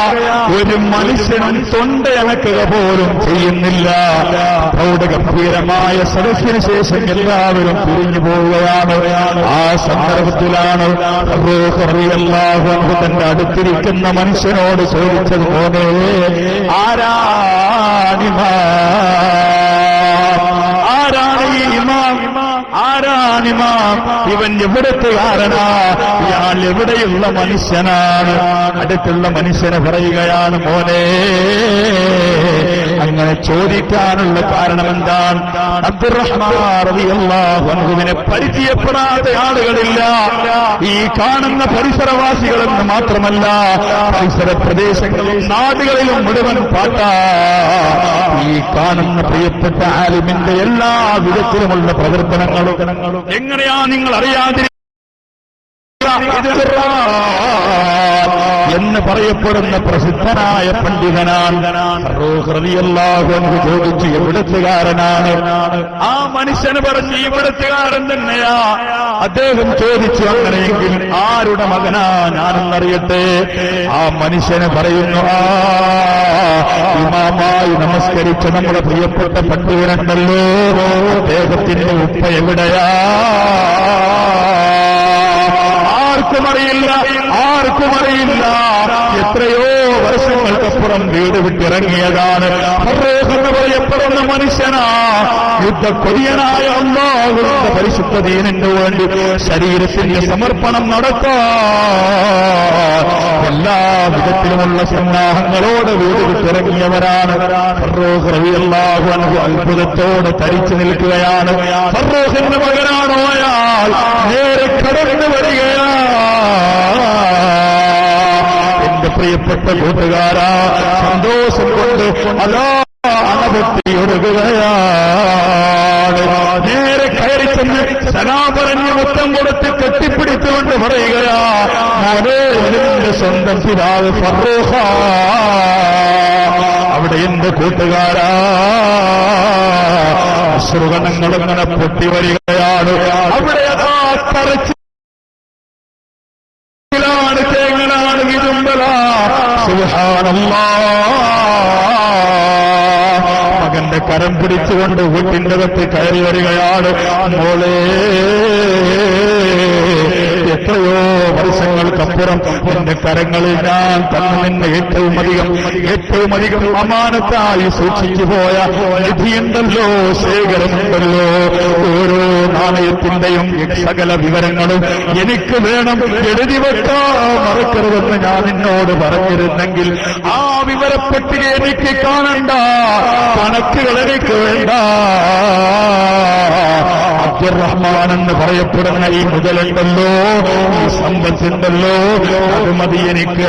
ഒരു മനുഷ്യനും തൊണ്ടയണക്കുക പോലും ചെയ്യുന്നില്ല. പ്രൗഢഗംഭീരമായ സദസ്സിന് ശേഷം എല്ലാവരും പിരിഞ്ഞു പോവുകയാണ്. ആ സന്ദർഭത്തിലാണ് റളിയല്ലാഹു അൻഹു തന്റെ അടുത്തിരിക്കുന്ന മനുഷ്യനോട് ചോദിച്ചതുപോലെ, ആരാണ് ഈ ഇമാം? ആരാണിമാം? ഇവൻ എവിടത്തുകാരനാ? ഇയാൾ എവിടെയുള്ള മനുഷ്യനാണ്? അടുത്തുള്ള മനുഷ്യനെ പറയുകയാണ്, മോനെ, അങ്ങനെ ചോദിക്കാനുള്ള കാരണം എന്താണ്? അബ്ദുറഹ്മാൻ റളിയല്ലാഹു അൻഹുവിനെ പരിചയപ്പെടാത്ത ആളുകളില്ല. ഈ കാണുന്ന പരിസരവാസികളെന്ന് മാത്രമല്ല, പരിസര പ്രദേശങ്ങളിലും നാടുകളിലും മുഴുവൻ പാട്ടാ. ഈ കാണുന്ന പ്രിയപ്പെട്ട ആലിമിന്റെ എല്ലാ വിധത്തിലുമുള്ള പ്രവർത്തനങ്ങളും എങ്ങനെയാ നിങ്ങൾ അറിയാതിരിക്കുക? എന്ന് പറയപ്പെടുന്ന പ്രസിദ്ധനായ പണ്ഡിതനാണ്. റളിയല്ലാഹു അൻഹു ചോദിച്ചു, എവിടത്തുകാരനാണ്? ആ മനുഷ്യന് പറഞ്ഞു, ഇവിടത്തുകാരൻ തന്നെയാ. അദ്ദേഹം ചോദിച്ചു, അങ്ങനെയെങ്കിൽ ആരുടെ മകനാ ഞാനെന്നറിയട്ടെ? ആ മനുഷ്യന് പറയുന്നു, ഇമാമായി നമസ്കരിച്ച നമ്മുടെ പ്രിയപ്പെട്ട പണ്ഡിതനുണ്ടല്ലോ, അദ്ദേഹത്തിന്റെ ഉപ്പ എവിടെയാ? ആർക്കും അറിയില്ല. എത്രയോ വർഷങ്ങൾക്കപ്പുറം കൊല്ലത്തിനപ്പുറം വീട് വിട്ടിറങ്ങിയതാണ്. ഫറൂഖ് എന്ന് പറയപ്പെടുന്ന മനുഷ്യനാ യുദ്ധക്കൊടിയനായ അല്ലാഹുവിന്റെ പരിശുദ്ധ ദീനിന് വേണ്ടി ശരീരത്തിന്റെ സമർപ്പണം നടത്താൻ എല്ലാ വിധത്തിലുമുള്ള സന്നാഹങ്ങളോട് വീട് വിട്ടിറങ്ങിയവരാണ്. ഫറൂഖ് റളിയല്ലാഹു അൻഹു അത്ഭുതത്തോടെ തരിച്ചു നിൽക്കുകയാണ്. ഫറൂഖിന്റെ മകനാണോ അയാൾ? നേരെ കടന്നു വരികയാണ്. എന്റെ പ്രിയപ്പെട്ട കൂട്ടുകാരാ, സന്തോഷം കൊണ്ട് അതാ അണപൊട്ടിയൊടുകയാണ്. നേരെ കയറി ചെന്ന് സലാം പറഞ്ഞ് മുത്തം കൊടുത്ത് കെട്ടിപ്പിടിച്ചുകൊണ്ട് പറയുകയാ, മോനെ എന്റെ സ്വന്തം പിതാവ് ഫറൂഖ. അവിടെ എന്റെ കൂട്ടുകാരാ അശ്രുകണങ്ങളങ്ങനെ പൊട്ടി വരികയാണ്. അവിടെ അതാ കരച്ചിലാണ്, തേങ്ങലാണ്, വിതുമ്പലാ. സുബ്ഹാനല്ലാഹ്. മകന്റെ കരം പിടിച്ചുകൊണ്ട് വീട്ടിന്റെ അകത്ത് കയറി വരികയാണ്. മോളെ, എത്രയോ വർഷങ്ങൾക്കപ്പുറം എന്റെ കരങ്ങളിൽ ഞാൻ തന്നു നിന്നെ ഏറ്റവും അധികം അമാനത്തായി സൂക്ഷിച്ചു പോയ നിധിയുണ്ടല്ലോ, ശേഖരമുണ്ടല്ലോ. ഓരോ നാണയത്തിന്റെയും സകല വിവരങ്ങളും എനിക്ക് വേണം, എഴുതി വെക്കാൻ മറക്കരുതെന്ന് ഞാൻ നിന്നോട് പറഞ്ഞിരുന്നെങ്കിൽ ആ വിവരപ്പട്ടിക എനിക്ക് കാണണ്ട, കണക്കുകൾ എനിക്ക് വേണ്ട. അബ്ദുറഹ്മാൻ എന്ന് പറയപ്പെടുന്ന ഈ മുതലുണ്ടല്ലോ, ഈ സമ്പത്തുണ്ടല്ലോ, അത് മതി എനിക്ക്.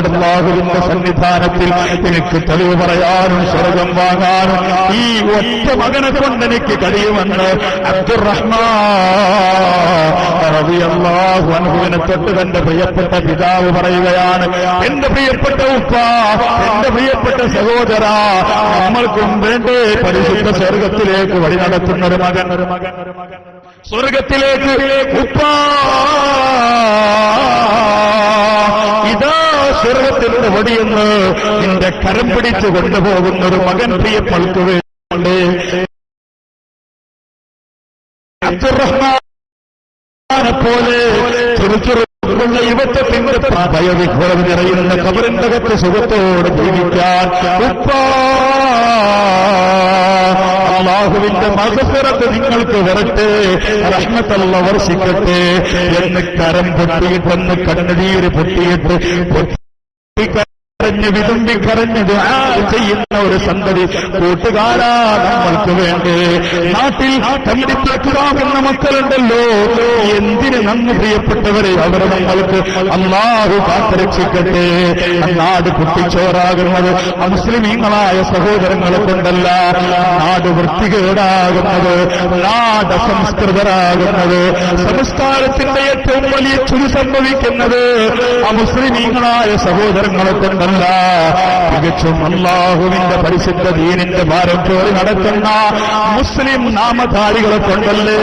അല്ലാഹുവിന്റെ സന്നിധാനത്തിൽ എനിക്ക് തെളിവ് പറയാനും സ്വർഗം വാങ്ങാനും ഈ ഒറ്റ മകനെ കൊണ്ട് എനിക്ക് കഴിയുമെന്ന് അബ്ദുറഹ്മാൻ റളിയല്ലാഹു അൻഹുവിനെ തൊട്ട് തന്റെ പ്രിയപ്പെട്ട പിതാവ് പറയുകയാണ്. എന്റെ പ്രിയപ്പെട്ട ഉപ്പ, എന്റെ പ്രിയപ്പെട്ട സഹോദര, നമ്മൾക്കും വേണ്ടേ പരിശുദ്ധ സ്വർഗത്തിലേക്ക് വഴി നടത്തുന്ന ഒരു മകൻ, സ്വർഗത്തിലേക്ക് ഉപ്പ ഇതാ സ്വർഗത്തിന്റെ വടിയെന്ന് നിന്റെ കരം പിടിച്ചു കൊണ്ടുപോകുന്ന ഒരു മകൻ പ്രിയപ്പൾക്ക് വേണ്ടി അബ്ദുറഹ്മാനെ പോലെ ചെറുചെറുള്ള യുവത്വത്തിന്റെ ഭയവിഹ്വലം നിറയുന്ന ഖബറിന്റെ അകത്ത് സുഖത്തോടെ ജീവിക്കാൻ അല്ലാഹുവിന്റെ മഗ്ഫിറത്ത് നിങ്ങൾക്ക് വരട്ടെ, റഹ്മത്തല്ലാഹ് വർഷിക്കട്ടെ എന്ന് കരം പൊട്ടിയിട്ടെന്ന് കണ്ണുനീര് പൊട്ടിയിട്ട് കരഞ്ഞ് വിതുമ്പിക്കരഞ്ഞ് ദുആ ചെയ്യുന്ന ഒരു സന്തതി കൂട്ടുകാരാ നമ്മൾക്ക് വേണ്ടേ. നാട്ടിൽ തമ്മിലാകുന്ന മക്കളുണ്ടല്ലോ, എന്തിന് നന്ന് പ്രിയപ്പെട്ടവരെ, അവർ നമ്മൾക്ക് അല്ലാഹു കാത്തുരക്ഷിക്കട്ടെ. നാട് കുട്ടിച്ചോറാകുന്നത് മുസ്ലിമീങ്ങളായ സഹോദരങ്ങളെ കൊണ്ടല്ല, നാട് വൃത്തികേടാകുന്നത്, നാട് അസംസ്കൃതരാകുന്നത്, സംസ്കാരത്തിന്റെ ഏറ്റവും വലിയ ചുരു സംഭവിക്കുന്നത് മുസ്ലിമീങ്ങളായ സഹോദരങ്ങളെ കൊണ്ടല്ല, തികച്ചും അല്ലാഹുവിന്റെ പരിശുദ്ധ ദീനിന്റെ ഭാരം ചോറി നടത്തുന്ന മുസ്ലിം നാമധാരികളെ കൊണ്ടല്ലേ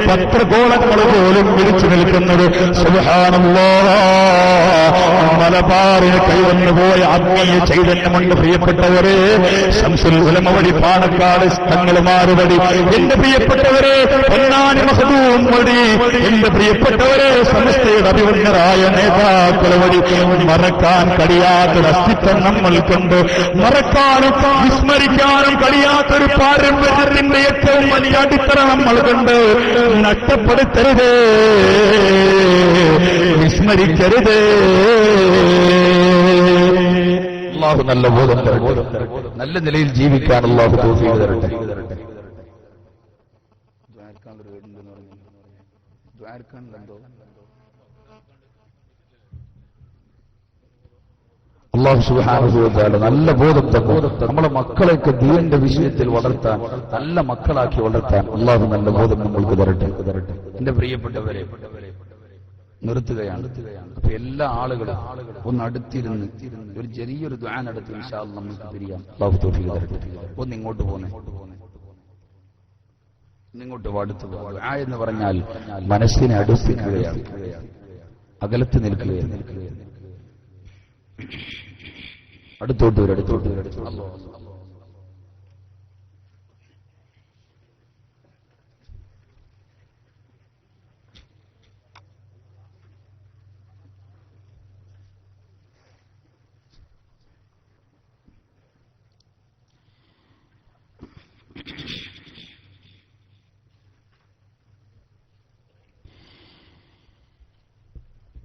പത്രകോളങ്ങൾ പോലും വിളിച്ചു നിൽക്കുന്നത്. സുബ്ഹാനല്ലാഹ്. മലബാറിന് കൈവന്നു പോയ ആത്മീയ ചൈതന്യമുണ്ട് പ്രിയപ്പെട്ടവരെ. ശംസുൽ ഉലമ വഴി പാണക്കാട് തങ്ങളുമാരുവടി, എന്റെ പ്രിയപ്പെട്ടവരെ പൊന്നാനി മഖ്ദൂം വഴി, എന്റെ പ്രിയപ്പെട്ടവരെ സമസ്തയുടെ അഭിവന്യരായ നേതാക്കളെ വഴി മറക്കാൻ കഴിയാത്തൊരു അസ്തിത്വം നമ്മൾക്കുണ്ട്, മറക്കാനും വിസ്മരിക്കാനും കഴിയാത്തൊരു പാരമ്പര്യത്തിന്റെ ഏറ്റവും വലിയ അടിത്തറ നമ്മൾക്കുണ്ട്. നഷ്ടപ്പെടുത്തരുതേ, വിസ്മരിക്കരുതേ. അല്ലാഹു നല്ല ബോധം തരട്ടെ, നല്ല നിലയിൽ ജീവിക്കാൻ അല്ലാഹു തൗഫീഖ് തരട്ടെ. അല്ലാഹു സുബ്ഹാനഹു വ തആല നല്ല ബോധം തന്നു നമ്മളെ മക്കളെയൊക്കെ ദീനിന്റെ വിഷയത്തിൽ വളർത്താൻ, നല്ല മക്കളാക്കി വളർത്താൻ അല്ലാഹു നല്ല ബോധം നമ്മൾക്ക് തരട്ടെ. എന്റെ പ്രിയപ്പെട്ടവരെ, നിർത്തുകയാണ്. അപ്പൊ എല്ലാ ആളുകളും ഒന്ന് അടുത്തിരുന്ന് ഒരു ചെറിയൊരു ദുആ നടത്തി ഇൻഷാ അല്ലാഹ് നമുക്ക് പിരിയാം. അല്ലാഹു തൗഫീഖ് തരട്ടെ. ഒന്ന് ഇങ്ങോട്ട് പോന്നേ, ഇങ്ങോട്ട് അടുത്ത് പോകുക. ദുആ എന്ന് പറഞ്ഞാൽ മനസ്സിനെ അടുപ്പിക്കുകയാണ്, അകലത്ത് നിൽക്കുകയാണ്. അടുത്തോട്ട് വരും, അടുത്തോട്ട് വരും.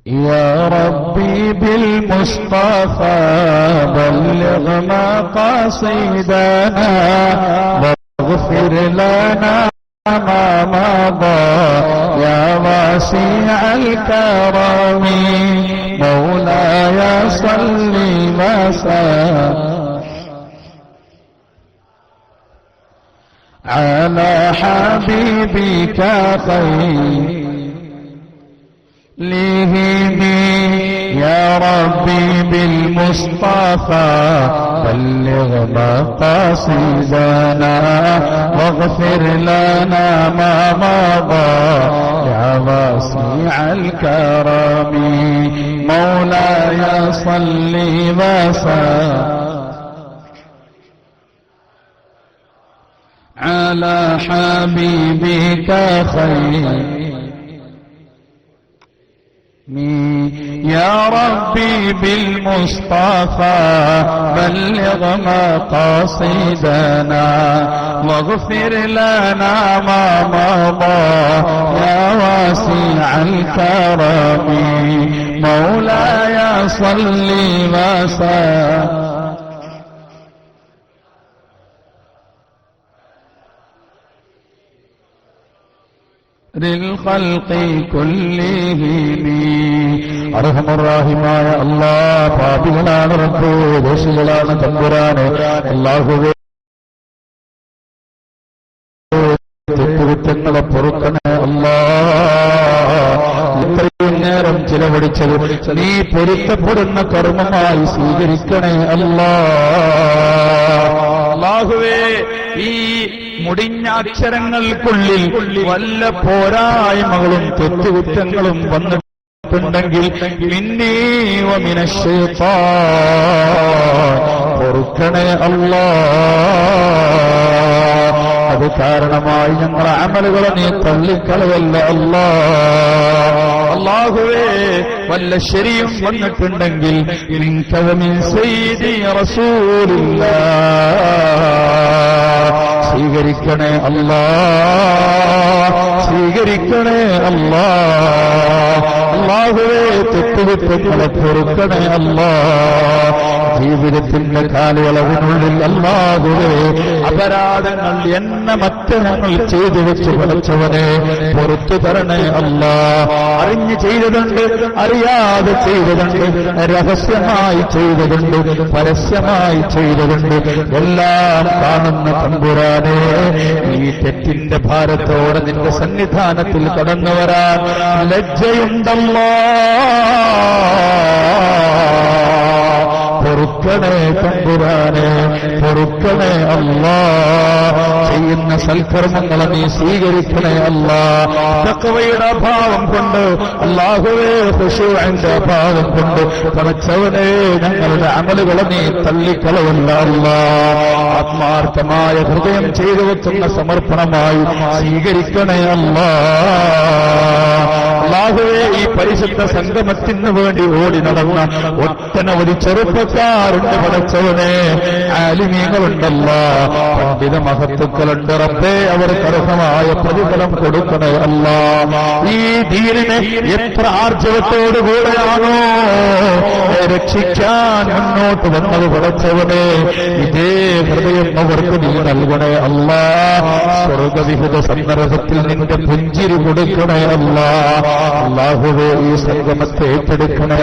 يا ربي بالمصطفى بلغ مقاصدنا واغفر لنا ما مضى يا واسع الكرم مولاي صل وسلم على حبيبك خير يا ربي بالمصطفى بلغ مقاصدنا واغفر لنا ما مضى يا واسع الكرم مولاي صل وسلم على حبيبك خير يا ربي بالمصطفى بلغ مقاصدنا واغفر لنا ما مضى يا واسع الكرم مولاي صل وسلم للخلق كلهم അർഹമറാഹിമായ അല്ലാഹ് പാപികളാണ് റബ്ബേ ദോഷികളാണ് തമ്പുരാനെ അല്ലാഹുവേ തെറ്റുകുറ്റങ്ങളെ പൊറുക്കണേ അല്ലാഹ് ഇത്രയും നേരം ചിലവഴിച്ചത് നീ പൊരുത്തപ്പെടുന്ന കർമ്മമായി സ്വീകരിക്കണേ അല്ലാഹുവേ ഈ മുടിഞ്ഞ അക്ഷരങ്ങൾക്കുള്ളിൽ വല്ല പോരായ്മകളും തെറ്റുകുറ്റങ്ങളും വന്നിട്ടുണ്ടെങ്കിൽ പൊറുക്കണേ അല്ലാഹ് അത് കാരണമായി ഞങ്ങളെ അമലുകളെ നീ തള്ളിക്കളയല്ല അല്ലാഹുവേ വല്ല ശരിയും വന്നിട്ടുണ്ടെങ്കിൽ സ്വീകരിക്കണേ സ്വീകരിക്കണേ അല്ലാഹുവേ തെറ്റുകുറ്റങ്ങളെ പൊറുക്കണേ ജീവിതത്തിന്റെ കാലയളവിനുള്ളിൽ അല്ലാഹുവേ അപരാധങ്ങൾ എണ്ണമറ്റ ഞങ്ങൾ ചെയ്തു വെച്ച് പഠിച്ചവനെ പൊറുത്തു തരണേ അറിഞ്ഞ് ചെയ്തതുണ്ട് അറിയാതെ ചെയ്തതുണ്ട് രഹസ്യമായി ചെയ്തതുണ്ട് പരസ്യമായി ചെയ്തതുണ്ട് എല്ലാം കാണുന്ന തമ്പുരാനെ ഈ തെറ്റിന്റെ ഭാരത്തോടെ നിന്റെ സന്നിധാനത്തിൽ കടന്നു വരാൻ ലജ്ജയുണ്ടല്ലോ പൊറുക്കണേ തമ്പുരാനെ പൊറുക്കണേ അല്ലാഹ് ചെയ്യുന്ന സൽക്കർമ്മങ്ങളെ നീ സ്വീകരിക്കണേ അല്ലാഹ് തഖ്വയുടെ അഭാവം കൊണ്ട് അല്ലാഹുവേ ഖുശൂഇന്റെ അഭാവം കൊണ്ട് പടച്ചവനെ ഞങ്ങളുടെ അമലുകളെ നീ തള്ളിക്കളയല്ല അല്ലാഹ് ആത്മാർത്ഥമായ ഹൃദയം ചെയ്തു വെക്കുന്ന സമർപ്പണമായി സ്വീകരിക്കണേ അല്ലാഹുവേ ഈ പരിശുദ്ധ സംഗമത്തിന് വേണ്ടി ഓടി നടന്ന ഒട്ടനവധി ചെറുപ്പക്കാരുണ്ട് പടച്ചവനെ ആലിമീങ്ങളുണ്ടല്ലോ പണ്ഡിത മഹത്തുക്കളുണ്ട് റബ്ബേ അവർക്ക് അർഹമായ പ്രതിഫലം കൊടുക്കണേ ഈ ദീനിനെ എത്ര ആർജവത്തോടുകൂടെയാണോ രക്ഷിക്കാൻ മുന്നോട്ട് വന്നത് പടച്ചവനെ ഇതേ ഹൃദയം അവർക്ക് നീ നൽകണേ സ്വർഗവിഹിത സന്ദർഭത്തിൽ നിന്റെ പുഞ്ചിരി കൊടുക്കണേ അല്ലാഹുവേ ഈ സംഗമത്തെ ഏറ്റെടുക്കണേ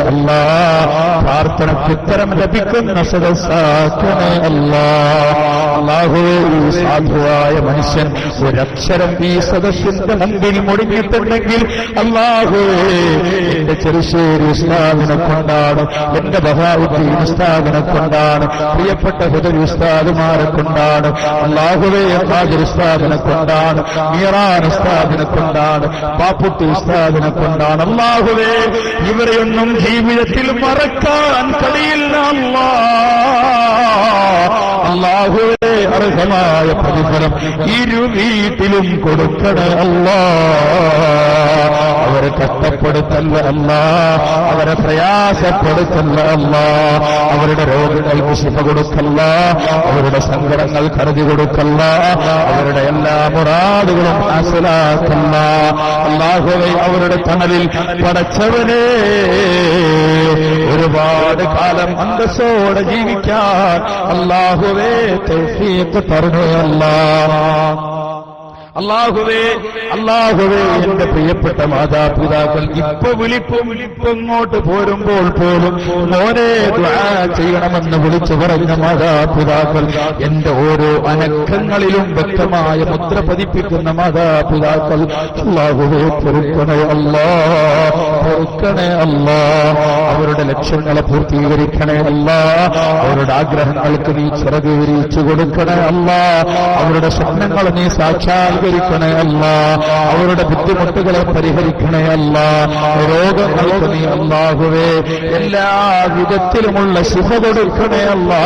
പ്രാർത്ഥനയ്ക്ക് ഉത്തരം ലഭിക്കുന്ന സദസ്സാക്കണേ അല്ലാഹുവേ ഈ സാധുവായ മനുഷ്യൻ ഒരക്ഷരം ഈ സദസ്സിന്റെ മുമ്പിൽ മുടിഞ്ഞിട്ടുണ്ടെങ്കിൽ അല്ലാഹുവേ എന്റെ ചെറുശ്ശേരി ഉസ്താദിനെ കൊണ്ടാണ് എന്റെ ബഹാവുദ്ദീൻ ഉസ്താദിനെ കൊണ്ടാണ് പ്രിയപ്പെട്ട ഹുദവി ഉസ്താദുമാരെ കൊണ്ടാണ് അല്ലാഹുവേ ഖാദിർ ഉസ്താദിനെ കൊണ്ടാണ് മീറാൻ ഉസ്താദിനെ കൊണ്ടാണ് പാപ്പുട്ടി ഉസ്താദിനെ കൊണ്ടാണ് അല്ലാഹുവേ ഇവരെയൊന്നും ജീവിതത്തിൽ മറക്കാൻ കഴിയില്ല അല്ലാഹുവേ അർഹമായ പ്രതിഫലം ഇരു വീട്ടിലും കൊടുക്കണേ അവരെ കഷ്ടപ്പെടുത്തല്ല അല്ലാ, അവരെ പ്രയാസപ്പെടുത്തല്ല അല്ലാ, അവരുടെ രോഗങ്ങൾക്ക് ശിഫ കൊടുക്കല്ല, അവരുടെ സങ്കടങ്ങൾ കരുതി കൊടുക്കല്ല, അവരുടെ എല്ലാ മുറാദുകളും ഹാസിലാക്കല്ല. അല്ലാഹുവേ അവരുടെ തണലിൽ പടച്ചവനെ ഒരുപാട് കാലം അന്തസ്സോടെ ജീവിക്കാൻ അല്ലാഹുവേ തൗഫീഖ് തരണേ അല്ലാ. അല്ലാഹുവേ അല്ലാഹുവേ എന്റെ പ്രിയപ്പെട്ട മാതാപിതാക്കൾ ഇപ്പൊ ഇങ്ങോട്ട് പോരുമ്പോൾ പോലും മോനെ ദുആ ചെയ്യണമെന്ന് വിളിച്ചു പറഞ്ഞ മാതാപിതാക്കൾ, എന്റെ ഓരോ അനക്കങ്ങളിലും വ്യക്തമായ മുദ്ര പതിപ്പിക്കുന്ന മാതാപിതാക്കൾ, അല്ലാഹുവേ പൊറുക്കണേ അല്ലാ, പൊറുക്കണേ അല്ലാ. അവരുടെ ലക്ഷ്യങ്ങളെ പൂർത്തീകരിക്കണേ അല്ലാ, അവരുടെ ആഗ്രഹങ്ങൾക്ക് നീ ചിറക് വിരിച്ചു കൊടുക്കണേ അല്ലാ, അവരുടെ സ്വപ്നങ്ങൾ നീ സാക്ഷാത്കരിക്കണേ അല്ലാ, അവരുടെ ബുദ്ധിമുട്ടുകളെ പരിഹരിക്കണേ അല്ലാ, രോഗങ്ങൾക്ക് നീ അല്ലാഹുവേ എല്ലാ വിധത്തിലുമുള്ള ശിഫ കൊടുക്കണേ അല്ലാ.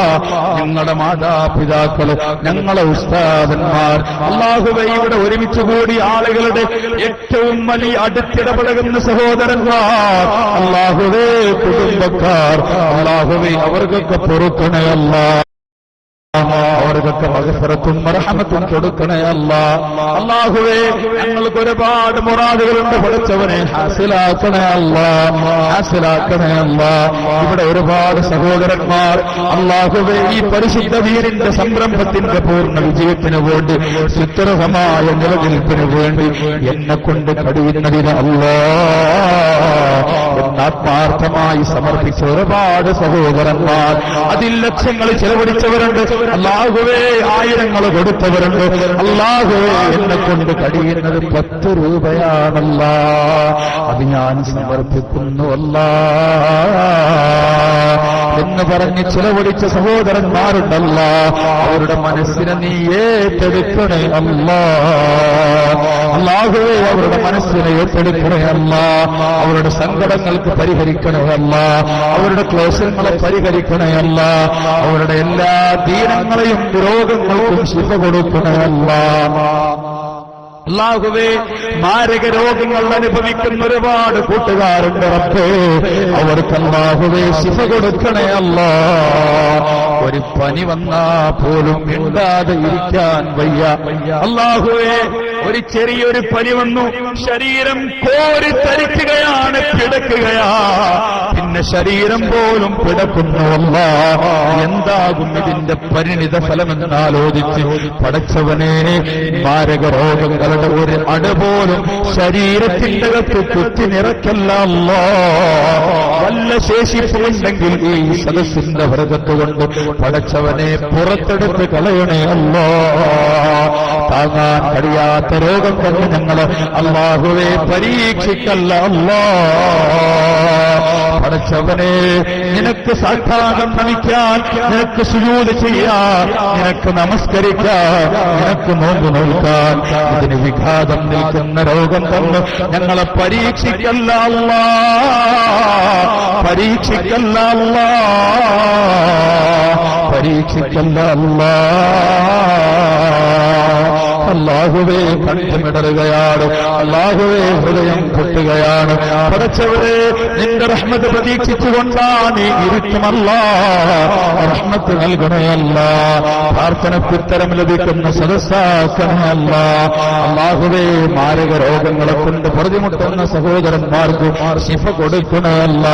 ഞങ്ങളുടെ മാതാപിതാക്കള്, ഞങ്ങളെ ഉസ്താദന്മാർ, അല്ലാഹുവേ ഇവിടെ ഒരുമിച്ച് കൂടി ആളുകളുടെ ഏറ്റവും വലിയ അടുത്തിടപഴകുന്ന സഹോദരന്മാർ, അല്ലാഹുവേ കുടുംബക്കാർ, അല്ലാഹുവേ അവർക്കൊക്കെ പൊറുക്കണേ അല്ലാ, അവർക്കൊക്കെ മഗ്ഫിറത്തും റഹ്മത്തും കൊടുക്കണേ അല്ലാ. അല്ലാഹുവേ ഞങ്ങൾക്ക് ഒരുപാട് മുറാദുകളുണ്ട്, പഠിച്ചവനെ ഹാസിലാക്കണേ അല്ലാ, ഹാസിലാക്കണേ അല്ലാ. ഇവിടെ ഒരുപാട് സഹോദരന്മാർ അല്ലാഹുവേ ഈ പരിശുദ്ധ വീരിന്റെ സംരംഭത്തിന്റെ പൂർണ്ണ വിജയത്തിന് വേണ്ടി, സുസ്ഥിരമായ നിലനിൽപ്പിന് വേണ്ടി എന്നെ കൊണ്ട് കഴിയുന്നതിന് അല്ലാ ആത്മാർത്ഥമായി സമർപ്പിച്ച ഒരുപാട് സഹോദരന്മാർ, അതിൽ ലക്ഷങ്ങൾ ചെലവഴിച്ചവരുണ്ട്, അല്ലാഹുവേ ആയിരങ്ങൾ കൊടുത്തവരുണ്ട്. അല്ലാഹുവേ എന്നെ കൊണ്ട് കഴിയുന്നത് 10 രൂപയാണല്ലാ, അത് ഞാൻ സമർപ്പിക്കുന്നു അല്ലാ എന്ന് പറഞ്ഞ് ചിലവഴിച്ച സഹോദരന്മാരുണ്ടല്ല, അവരുടെ മനസ്സിനെ നീ ഏറ്റെടുക്കണേ അല്ലാ. അല്ലാഹുവേ അവരുടെ മനസ്സിനെ ഏറ്റെടുക്കണേ അല്ലാ, അവരുടെ സങ്കടങ്ങൾക്ക് പരിഹരിക്കണേ അല്ലാ, അവരുടെ ക്ലേശങ്ങളെ പരിഹരിക്കണേ അല്ലാ, അവരുടെ എല്ലാ ദീനങ്ങളെയും രോഗങ്ങൾക്കും ശിഫ കൊടുക്കണേ അല്ലാ. അല്ലാഹുവേ മാരക രോഗങ്ങൾ അനുഭവിക്കുന്ന ഒരുപാട് കൂട്ടുകാരുണ്ട് റബ്ബേ, അവർക്ക് അല്ലാഹുവേ ശിഫ കൊടുക്കണേ അല്ലാ. ഒരു പനി വന്നാ പോലും മിണ്ടാതെ ഇരിക്കാൻ വയ്യ അല്ലാഹുവേ. ഒരു ചെറിയൊരു പനി വന്നു, ശരീരം കോരിത്തരിക്കുകയാണ്, പിടക്കുകയാ, പിന്നെ ശരീരം പോലും പിടക്കുന്നു അല്ലാ. എന്താകും ഇതിന്റെ പരിണിത ഫലമെന്നാലോചിച്ച് പടച്ചവനെ മാരക രോഗങ്ങൾ ഒരു അണുപോലും ശരീരത്തിന്റെ അകത്ത് കുത്തി നിറയ്ക്കല്ല അല്ലാ. വല്ല ശേഷിപ്പുണ്ടെങ്കിൽ ഈ സദസ്സിന്റെ വ്രതത്തുകൊണ്ട് പടച്ചവനെ പുറത്തെടുത്ത് കളയണേ അല്ലാ. താങ്ങാൻ കഴിയാത്ത രോഗം കൊണ്ട് ഞങ്ങള് അല്ലാഹുവേ പരീക്ഷിക്കല്ല അല്ലാ. പടച്ചവനെ നിനക്ക് സാക്ഷാത്കാരം നമിക്കാൻ, നിനക്ക് സുജൂദ് ചെയ്യാൻ, നിനക്ക് നമസ്കരിക്കാൻ, നിനക്ക് നോമ്പ് നോക്കാൻ ഇതിന് വിഘാതം നിൽക്കുന്ന രോഗം തന്ന് ഞങ്ങളെ പരീക്ഷിക്കല്ല അല്ലാ, പരീക്ഷിക്കല്ല അല്ലാ, പരീക്ഷിക്കല്ല അല്ലാ. അല്ലാഹുവേ കണ്ഠമിടറുകയാണ്, അല്ലാഹുവേ ഹൃദയം പൊട്ടുകയാണ്. പടച്ചവരെ നിന്റെ റഹ്മത്ത് പ്രതീക്ഷിച്ചുകൊണ്ടാണ് നീ ഇരുത്തുമല്ലാ, റഹ്മത്ത് നൽകണയല്ല, പ്രാർത്ഥനയ്ക്ക് ഉത്തരം ലഭിക്കുന്ന സദസ്സാക്കണമല്ല. അല്ലാഹുവേ മാരക രോഗങ്ങളെ കൊണ്ട് പ്രതിമുട്ടുന്ന സഹോദരന്മാർക്ക് ശിഫ കൊടുക്കണമല്ല.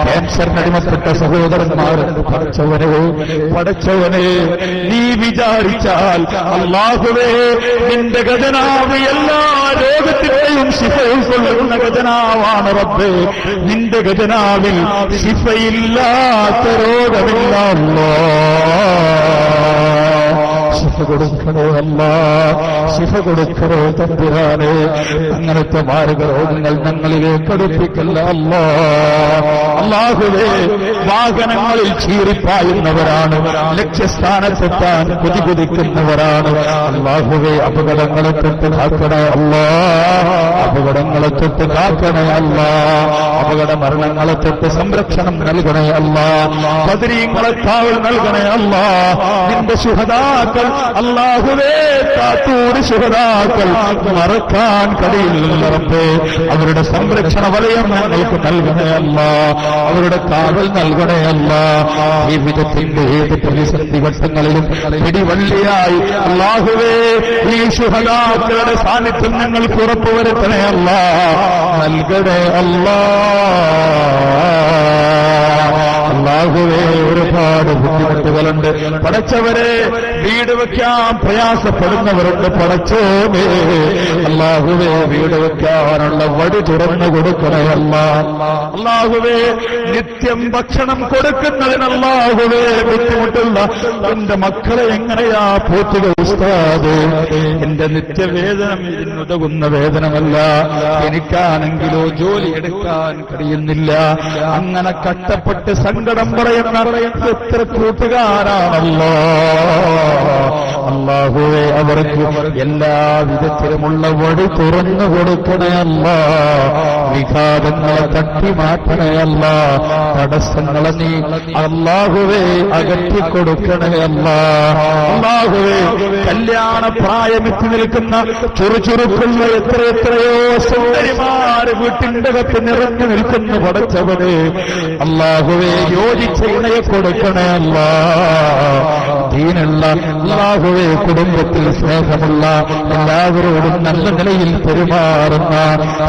ക്യാൻസറിനടിമപ്പെട്ട സഹോദരന്മാരെന്ന് പടച്ചവനെ നീ വിചാരിച്ചാൽ അല്ലാഹുവേ നിന്റെ ഖജനാവ് എല്ലാ രോഗത്തിന്റെയും ശിഫ ഉൾക്കൊള്ളുന്ന ഖജനാവാണ് റബ്ബേ. നിന്റെ ഖജനാവിൽ ശിഫയില്ലാത്ത രോഗമില്ല അല്ലാ. ശിഫ കൊടുക്കണോ അല്ലാ, ശിഫ കൊടുക്കണോ തമ്പുരാനെ. അങ്ങനത്തെ മാരക രോഗങ്ങൾ ഞങ്ങളിലേക്ക് അടുപ്പിക്കല്ല അല്ലാ. അല്ലാഹുവേ വാഹനങ്ങളിൽ ചീറിപ്പായുന്നവരാണ്, ലക്ഷ്യസ്ഥാനത്തെത്താൻ കുതികുതിക്കുന്നവരാണ്. അല്ലാഹുവേ അപകടങ്ങളെ തൊട്ട് കാക്കണേ അല്ലാ, അപകടങ്ങളെ തൊട്ട് കാക്കണേ അല്ലാ, അപകട മരണങ്ങളെ തൊട്ട് സംരക്ഷണം നൽകണേ അല്ലാ, ബദരീങ്ങളെ കാവൽ നൽകണേ അല്ലാ. നിന്റെ ശുഹദാക്കളെ അല്ലാഹുവേ കാത്തൂർ ശുഹദാക്കൾ മറക്കാൻ കഴിയില്ല റബ്ബേ. അവരുടെ സംരക്ഷണ വലയം ഞങ്ങൾക്ക് നൽകണേ അല്ലാ, അവരുടെ കാവൽ നൽകണേ അല്ലാ. ജീവിതത്തിന്റെ ഏത് പ്രതിസന്ധി ഘട്ടങ്ങളിലും പിടിവള്ളിയായി അല്ലാഹുവേ ഈ ശുഹദാക്കളുടെ സാന്നിധ്യം ഞങ്ങൾക്ക് ഉറപ്പുവരുത്തണേ അല്ലാ, നൽകണേ അല്ലാ. അല്ലാഹുവേ ഒരുപാട് ബുദ്ധിമുട്ടുകളുണ്ട് പടച്ചവരെ, വീട് വെക്കാൻ പ്രയാസപ്പെടുന്നവരുണ്ട് പടച്ചോമേ. അല്ലാഹുവേ വീട് വെക്കാനുള്ള വഴി തുറന്നു കൊടുക്കണേ അല്ലാ. അല്ലാഹുവേ നിത്യം ഭക്ഷണം കൊടുക്കുന്നതിന് അല്ലാഹുവേ ബുദ്ധിമുട്ടുള്ള എന്റെ മക്കളെ എങ്ങനെയാ പോറ്റുക ഉസ്താദ്? എന്റെ നിത്യവേതനം ഇതിനുതകുന്ന വേതനമല്ല, എനിക്കാണെങ്കിലോ ജോലി എടുക്കാൻ കഴിയുന്നില്ല. അങ്ങനെ കഷ്ടപ്പെട്ട് സങ്കടം പറയുന്ന എത്ര കൂട്ടുകാരാണല്ലോ. അല്ലാഹുവേ അവർക്ക് എല്ലാ വിധത്തിലുമുള്ള വഴി തുറന്നു കൊടുക്കണേ അല്ലാ. വിഘാതങ്ങളെ തട്ടി മാറ്റണേ അല്ലാ. തടസ്സങ്ങളെ നീ അല്ലാഹുവേ അകറ്റിക്കൊടുക്കണേ അല്ലാ. അല്ലാഹുവേ കല്യാണ പ്രായമെത്തി നിൽക്കുന്ന ചുറുചുറുക്കുള്ള എത്രയെത്രയോ സുന്ദരിമാര് വീട്ടിന്റെ അകത്ത് നിറഞ്ഞു നിൽക്കുന്നു പടച്ചവനെ. അല്ലാഹുവേ യോജിച്ച ഇണയെ കൊടുക്കണേ അല്ലാ. ദീനുള്ള അല്ലാഹുവേ കുടുംബത്തിൽ സ്നേഹമുള്ള എല്ലാവരോടും നല്ല നിലയിൽ പെരുമാറുന്ന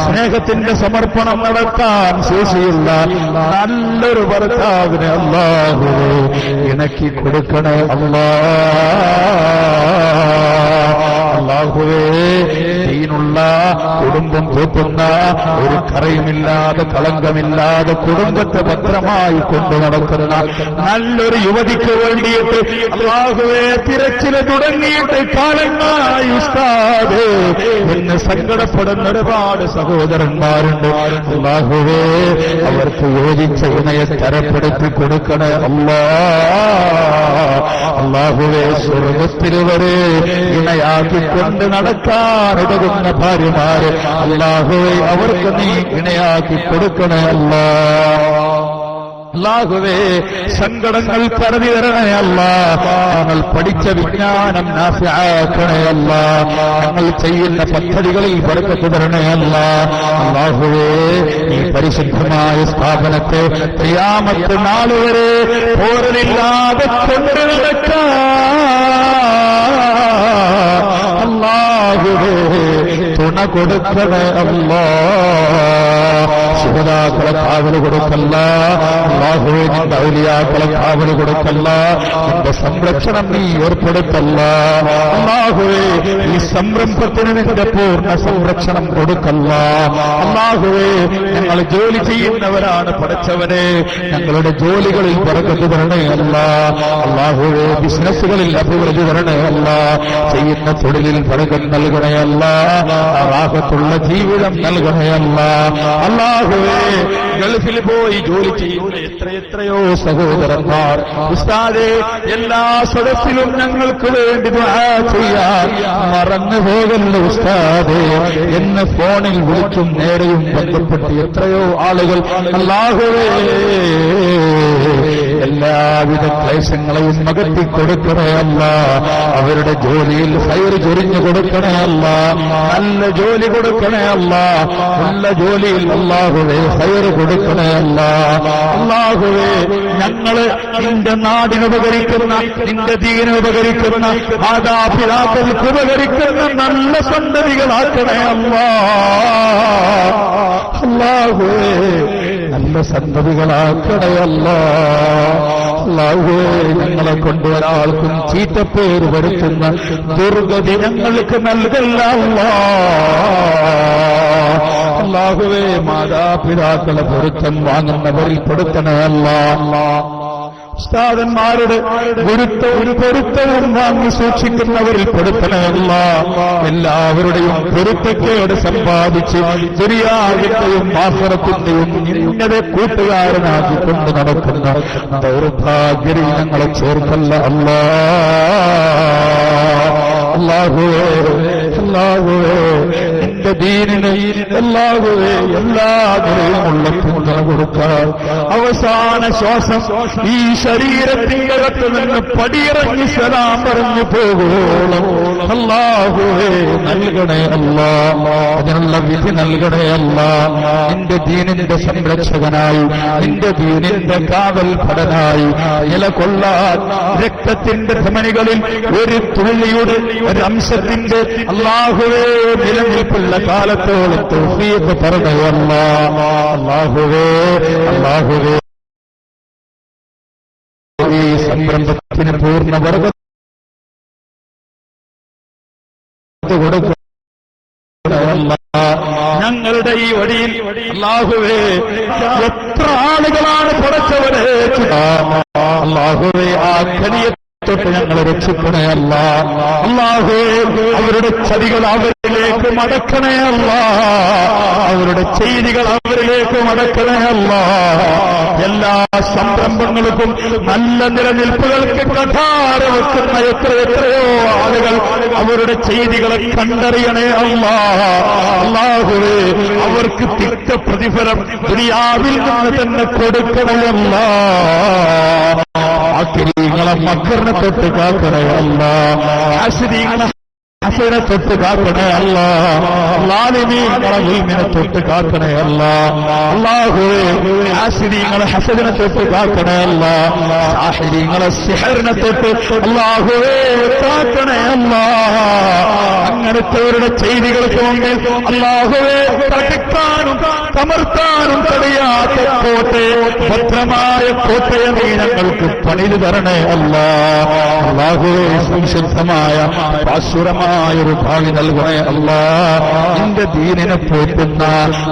സ്നേഹത്തിന്റെ സമർപ്പണം നടത്താൻ ശേഷിയുള്ള നല്ലൊരു ഭർത്താവിനെ അല്ലാഹുവേ ഇണക്കി കൊടുക്കണേ അല്ലാ. അല്ലാഹുവേ ദീനുള്ള കുടുംബം പോറ്റുന്ന ഒരു കറയുമില്ലാതെ കളങ്കമില്ലാതെ കുടുംബത്തെ ഭദ്രമായി കൊണ്ടു നടക്കുന്ന നല്ലൊരു യുവതിക്ക് വേണ്ടിയിട്ട് അല്ലാഹുവേ തിരച്ചില് തുടങ്ങിയിട്ട് കാലങ്ങളായി ഉസ്താദ് എന്ന് സങ്കടപ്പെടുന്ന ഒരുപാട് സഹോദരന്മാരുണ്ട്. അല്ലാഹുവേ അവർക്ക് യോജിച്ച ഇണയെ തരപ്പെടുത്തി കൊടുക്കണേ അല്ലാ. അല്ലാഹുവേ സ്വർഗത്തിൽ വരെ ഇണയാക്കിക്കൊണ്ട് നടക്കാനുതകുന്ന ഭാര്യമാര് അല്ലാഹുവേ അവർക്ക് നീ ഇണയാക്കി കൊടുക്കണേ അല്ലാ. അല്ലാഹുവേ സങ്കടങ്ങൾ കടന്നു തരണേ അല്ലാ. ഞങ്ങൾ പഠിച്ച വിജ്ഞാനം നാഫിആക്കണേ അല്ലാ. ഞങ്ങൾ ചെയ്യുന്ന പദ്ധതികളിൽ ബർക്കത്ത് തരണേ അല്ലാ. അല്ലാഹുവേ ഈ പരിശുദ്ധമായ സ്ഥാപനത്തെ ഖിയാമത്ത് നാൾ വരെ പോരലില്ലാതെ കൊണ്ടു നടക്കാൻ അല്ലാഹുവേ തുണ കൊടുക്കണേ അല്ലാ. ശുഹദാക്കളെ കാവല് കൊടുക്കല്ല അല്ലാഹുവേ, നിന്റെ ഔലിയാക്കളെ കാവല് കൊടുക്കല്ല, നിന്റെ സംരക്ഷണം നീ ഏർപ്പെടുത്തല്ല അല്ലാഹുവേ. ഈ സംരംഭത്തിന് നിന്റെ പൂർണ്ണ സംരക്ഷണം കൊടുക്കല്ല അല്ലാഹുവേ. ഞങ്ങൾ ജോലി ചെയ്യുന്നവരാണ് പടച്ചവനെ, ഞങ്ങളുടെ ജോലികളിൽ ബർക്കത്ത് തരണേ അല്ലാ. അല്ലാഹുവേ ബിസിനസ്സുകളിൽ അഭിവൃദ്ധി തരണേ അല്ലാ. ചെയ്യുന്ന തൊഴിലിൽ ബർക്കത്ത് നൽകണേ അല്ലാ. റാഹത്തുള്ള ജീവിതം നൽകണേ അല്ലാ. അല്ലാഹുവേ ഗൾഫിൽ പോയി ജോലി ചെയ്യുന്ന എത്രയെത്രയോ സഹോദരന്മാർ ഉസ്താദേ എല്ലാ സദസ്സിലും ഞങ്ങൾക്ക് വേണ്ടി ദുആ ചെയ്യാൻ മറന്നു പോകല്ല ഉസ്താദേ എന്ന് ഫോണിൽ വിളിച്ചും നേരെയും ബന്ധപ്പെട്ട് എത്രയോ ആളുകൾ അല്ലാഹുവേ എല്ലാവിധ ക്ലേശങ്ങളെയും അകറ്റി കൊടുക്കണേ അല്ല. അവരുടെ ജോലിയിൽ ഹൈർ ചൊരിഞ്ഞു കൊടുക്കണേ അല്ല. നല്ല ജോലി കൊടുക്കണേ അല്ല. നല്ല ജോലിയിൽ അല്ലാഹുവേ ഹൈർ കൊടുക്കണേ അല്ല. അല്ലാഹുവേ ഞങ്ങള് നിന്റെ നാടിനുപകരിക്കുന്ന നിന്റെ ദീനുപകരിക്കുന്ന മാതാപിതാക്കൾക്ക് ഉപകരിക്കുന്ന നല്ല സന്തതികളാക്കണേ അല്ല. അല്ലാഹുവേ നല്ല സന്തതികളാക്കണേ അല്ല. അല്ലാഹുവേ ഞങ്ങളെ കൊണ്ട് ഒരാൾക്കും ചീത്തപ്പേര് വരുത്തുന്ന ദുർഗതി ഞങ്ങൾക്ക് നൽകല്ല അല്ലാഹുവേ. മാതാപിതാക്കളെ പൊരുത്തം വാങ്ങുന്നവരിൽ പെടുത്തണേ അല്ലാ. ഉസ്താദന്മാരുടെ ഗുരുത്വവും പൊരുത്തവും വാങ്ങി സൂക്ഷിക്കുന്നവരിൽ പെടുത്തണമല്ല. എല്ലാവരുടെയും പൊരുത്തക്കേട് സമ്പാദിച്ച് ദുനിയാവിന്റെയും ആഖിറത്തിന്റെയും നിന്നതെ കൂട്ടുകാരനാക്കിക്കൊണ്ട് നടക്കുന്ന ദൗർഭാഗ്യരിൽ ഞങ്ങളെ ചേർക്കല്ല അല്ലാ. അല്ലാഹുവേ അല്ലാഹുവേ നിന്റെ ദീനിന് അല്ലാഹുവേ എല്ലാ നിലയുമുള്ള പിന്തുണ കൊടുക്കാൻ അവസാന ശ്വാസം ഈ ശരീരത്തിന്റെ അകത്ത് നിന്ന് പടിയിറങ്ങി സലാം പറഞ്ഞു പോകുവോളം അല്ലാഹുവേ നൽകണേ അല്ലാ, അതിനുള്ള വിധി നൽകണേ അല്ലാ. നിന്റെ ദീനിന്റെ സംരക്ഷകനായി നിന്റെ ദീനിന്റെ കാവൽ ഭടനായി നിലകൊള്ളാൻ രക്തത്തിന്റെ ധമനികളിൽ ഒരു തുള്ളിയുടെ ഒരു അംശത്തിന്റെ അല്ലാഹുവേ നിലനിൽപ്പുള്ള കാലത്തോളം തൗഫീഖ് തരണേ അല്ലാ. അല്ലാഹുവേ അല്ലാഹുവേ ഈ സംരംഭത്തിന് പൂർണ്ണ ബർക്കത്ത് കൊടുക്കുക. ഞങ്ങളുടെ ഈ വഴിയിൽ അല്ലാഹുവേ എത്ര ആളുകളാണ് പടച്ചവരെ അല്ലാഹുവേ ആ കനിയെ തൊട്ട് ഞങ്ങളെ രക്ഷിക്കണേ അല്ലാ. അല്ലാഹുവേ അവരുടെ ചതികൾ അവരിലേക്ക് മടക്കണേ അല്ലാ, അവരുടെ ചെയ്തികൾ അവരിലേക്ക് മടക്കണേ അല്ലാ. എല്ലാ സംരംഭങ്ങൾക്കും നല്ല നിലനിൽപ്പുകൾക്ക് കഠാര വെക്കുന്ന എത്രയോ ആളുകൾ അവരുടെ ചെയ്തികളെ കണ്ടറിയണേ അല്ലാ. അല്ലാഹുവേ അവർക്ക് തിക്ത പ്രതിഫലം ദുനിയാവിൽ നിന്ന് തന്നെ കൊടുക്കണേ അല്ലാ. ആക്കിരീങ്ങളെ മക്കറിനെ തൊട്ട് കാക്കണേ അല്ലാ, ആശിരീങ്ങളെ ഹസനെ തൊട്ട് കാക്കണേ അല്ലാ, ലാലിമീങ്ങളെ ഉൽമിനെ തൊട്ട് കാക്കണേ അല്ലാ. അല്ലാഹുവേ ആശിരീങ്ങളെ ഹസനെ തൊട്ട് കാക്കണേ അല്ലാ, സാഹിരീങ്ങളെ സിഹറിനെ തൊട്ട് അല്ലാഹുവേ കാക്കണേ അല്ലാ. അങ്ങനത്തെവരുടെ ചെയ്തികൾക്ക് മുമ്പിൽ അല്ലാഹുവേ തടുക്കാനും കമർത്താനും കഴിയാത്ത കോട്ടയെ ഭദ്രമായ കോട്ടയെ നീ ഞങ്ങൾക്ക് പണിതു തരണേ അല്ലാ. അല്ലാഹുവേ സംശുദ്ധമായ ശാശ്വതമായൊരു ഭാവി നൽകണേ അല്ലാ. നിന്റെ ദീനിനെ പോറ്റുന്ന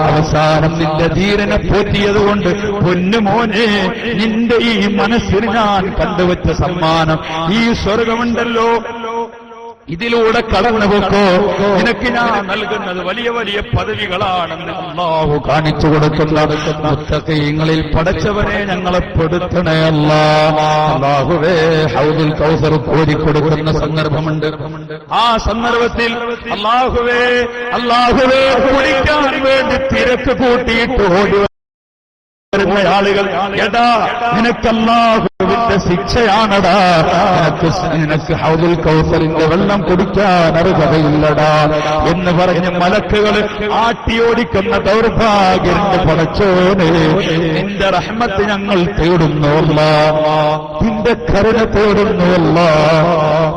അവസാനം നിന്റെ ദീനിനെ പോറ്റിയതുകൊണ്ട് പൊന്നുമോനെ നിന്റെ ഈ മനസ്സിന് ഞാൻ കണ്ടുവച്ച സമ്മാനം ഈ സ്വർഗമുണ്ടല്ലോ, ഇതിലൂടെ കടന്നുപോക്കോ, നിനക്ക് ഞാൻ നൽകുന്നത് വലിയ വലിയ പദവികളാണെന്ന് അല്ലാഹു കാണിച്ചു കൊടുക്കുന്ന മുത്തഖീങ്ങളിൽ പടച്ചവനെ ഞങ്ങളെ പെടുത്തണേ അല്ലാ. അല്ലാഹുവേ ഹൗദുൽ കൗസർ കോരിക്കൊടുക്കുന്ന സന്ദർഭമുണ്ട്. ആ സന്ദർഭത്തിൽ അല്ലാഹുവേ കുടിക്കാൻ വേണ്ടി തിരക്ക് കൂട്ടിയിട്ട് ഓടി വരുന്ന ആളുകൾ എടാ നിനക്കല്ലാഹുവിന്റെ ശിക്ഷയാണടാ, നിനക്ക് ഹൗദുൽ കൗസറിന്റെ വെള്ളം കുടിക്കാൻ അർഹതയില്ലടാ എന്ന് പറഞ്ഞ് മലക്കുകൾ ആട്ടിയോടിക്കുന്ന ദൗർഭാഗ്യന്റെ പടച്ചോനെ നിന്റെ റഹ്മത്ത് ഞങ്ങൾ തേടുന്നുവല്ല, നിന്റെ കരുണ തേടുന്നുവല്ല,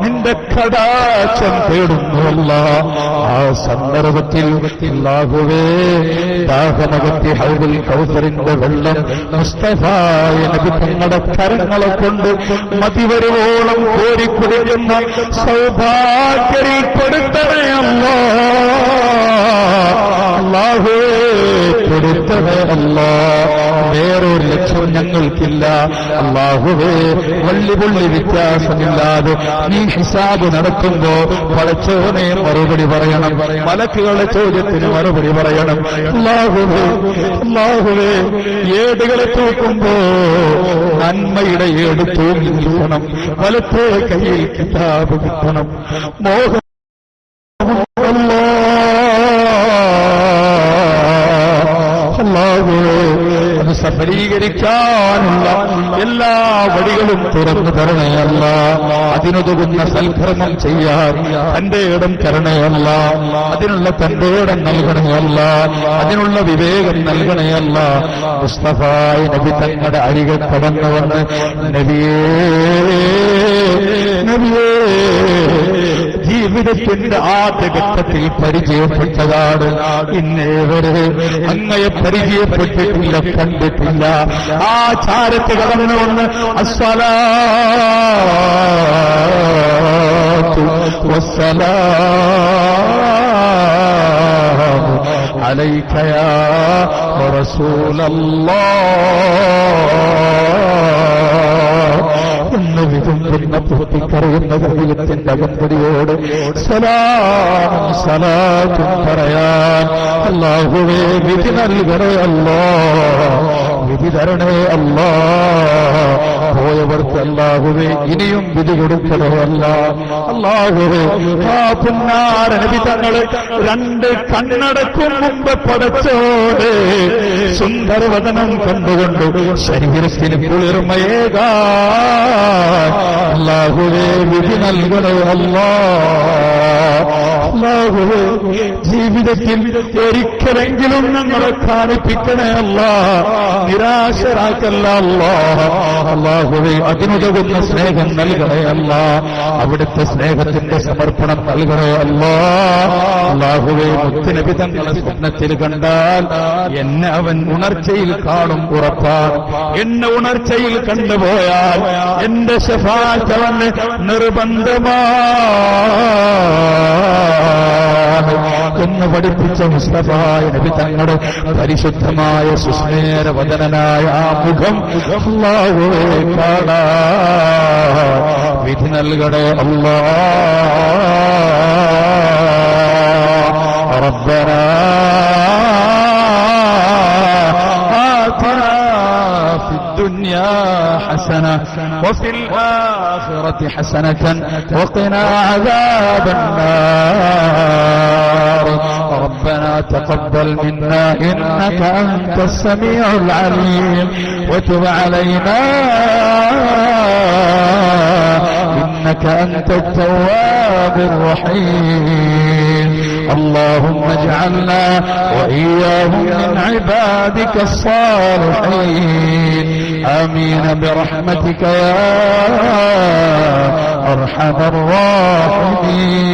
നിന്റെ കടാക്ഷം തേടുന്നുവല്ല. ആ സന്ദർഭത്തിൽ അല്ലാഹുവേ ദാഹമകത്തി ഹൗദുൽ കൗസറിന്റെ വെള്ളം മുസ്തഫായ നബി തങ്ങളുടെ കരങ്ങളെ കൊണ്ട് മതിവരുവോളം കോരിക്കുടിക്കുന്ന സൗഭാഗ്യരിൽ കൊടുത്തണേ അല്ലാ. അല്ലാഹുവേ കൊടുത്തണേ അല്ലാ. വേറൊരു ലക്ഷ്യം ഞങ്ങൾക്കില്ല അല്ലാഹുവേ. വള്ളിപുള്ളി വ്യത്യാസമില്ലാതെ നീ ഹിസാബ് നടത്തുമ്പോ പടച്ചോനെ മറുപടി പറയണം, മലക്കുകളുടെ ചോദ്യത്തിന് മറുപടി പറയണം. അല്ലാഹുവേ ഏടുകളെ തൂക്കുമ്പോ നന്മയുടെ ഏട് തൂങ്ങി നിൽക്കണം, വലത്തെ കയ്യിൽ കിതാബ് കിട്ടണം. മോഹം അത് സഫലീകരിക്കാനുള്ള എല്ലാ വഴികളും തുറന്നു തരണയല്ല, അതിനുതകുന്ന സൽക്കർമ്മം ചെയ്യാൻ തന്റെ ഇടം തരണയല്ല, അതിനുള്ള തന്റെ ഇടം നൽകണയല്ല, അതിനുള്ള വിവേകം നൽകണയല്ല. മുസ്തഫായ നബി തങ്ങളുടെ അരികെ കടന്നുവന്ന് നബിയേ ജീവിതത്തിന്റെ ആദ്യഘട്ടത്തിൽ പരിചയപ്പെട്ടതാണ്, ഇന്നേവരെ അങ്ങയെ പരിചയപ്പെട്ടിട്ടില്ല, കണ്ടിട്ടില്ല. ആ ചാരത്ത് കടന്നു വന്ന് അസ്സലാത്തു വസ്സലാമു അലൈക യാ റസൂലല്ലാഹ് എന്ന് വിതുമ്പുന്ന പൊട്ടിക്കറിയുന്ന ദൈവത്തിന്റെ അകമ്പടിയോട് സലാമും സലാത്തും പറയാൻ അല്ലാഹുവേ വിധി നൽകണേ അല്ലാ, വിധി തരണേ അല്ലാ. പോയവർക്ക് അല്ലാഹുവേ ഇനിയും വിധി കൊടുക്കണേ അല്ലാ. അല്ലാഹുവേ ആ പുന്നാര നബി തങ്ങള് 2 കണ്ണടക്കും മുമ്പ് പടച്ചോടെ സുന്ദരവദനം കണ്ടുകൊണ്ട് ശരീരത്തിന് കുളിർമയേകാ അല്ലാഹുവേ വിധി നൽകണേ അല്ലാ. അല്ലാഹുവേ ജീവിതത്തിൽ ഒരിക്കലെങ്കിലും ഞങ്ങളെ കാണിപ്പിക്കണേ അല്ലാ. നിരാശരാക്കല്ല അല്ലാ. അല്ലാഹുവേ അതിനുതകുന്ന സ്നേഹം നൽകണേ അല്ലാ. അവിടുത്തെ സ്നേഹത്തിന്റെ സമർപ്പണം നൽകണേ അല്ലാ. അല്ലാഹുവേ മുത്തുനബി തങ്ങളെ സ്വപ്നത്തിൽ കണ്ടാൽ എന്നെ അവൻ ഉണർച്ചയിൽ കാണും ഉറപ്പാണ്. എന്നെ ഉണർച്ചയിൽ കണ്ടുപോയാൽ എന്റെ ശഫാഅത്ത് അവന് നിർബന്ധമാണ് എന്ന് പഠിപ്പിച്ച മുസ്തഫായ നബി തങ്ങളുടെ പരിശുദ്ധമായ സുസ്മേരവദനായ ആ മുഖം അല്ലാഹുവേ കാണാൻ വിധി നൽകണേ അല്ലാ. ربنا آتنا في الدنيا حسنة وفي الآخرة حسنة وقنا عذاب النار. ربنا تقبل منا إنك أنت السميع العليم وتب علينا إنك أنت التواب الرحيم. اللهم اجعلنا وإياهم من عبادك الصالحين. آمين برحمتك يا أرحم الراحمين.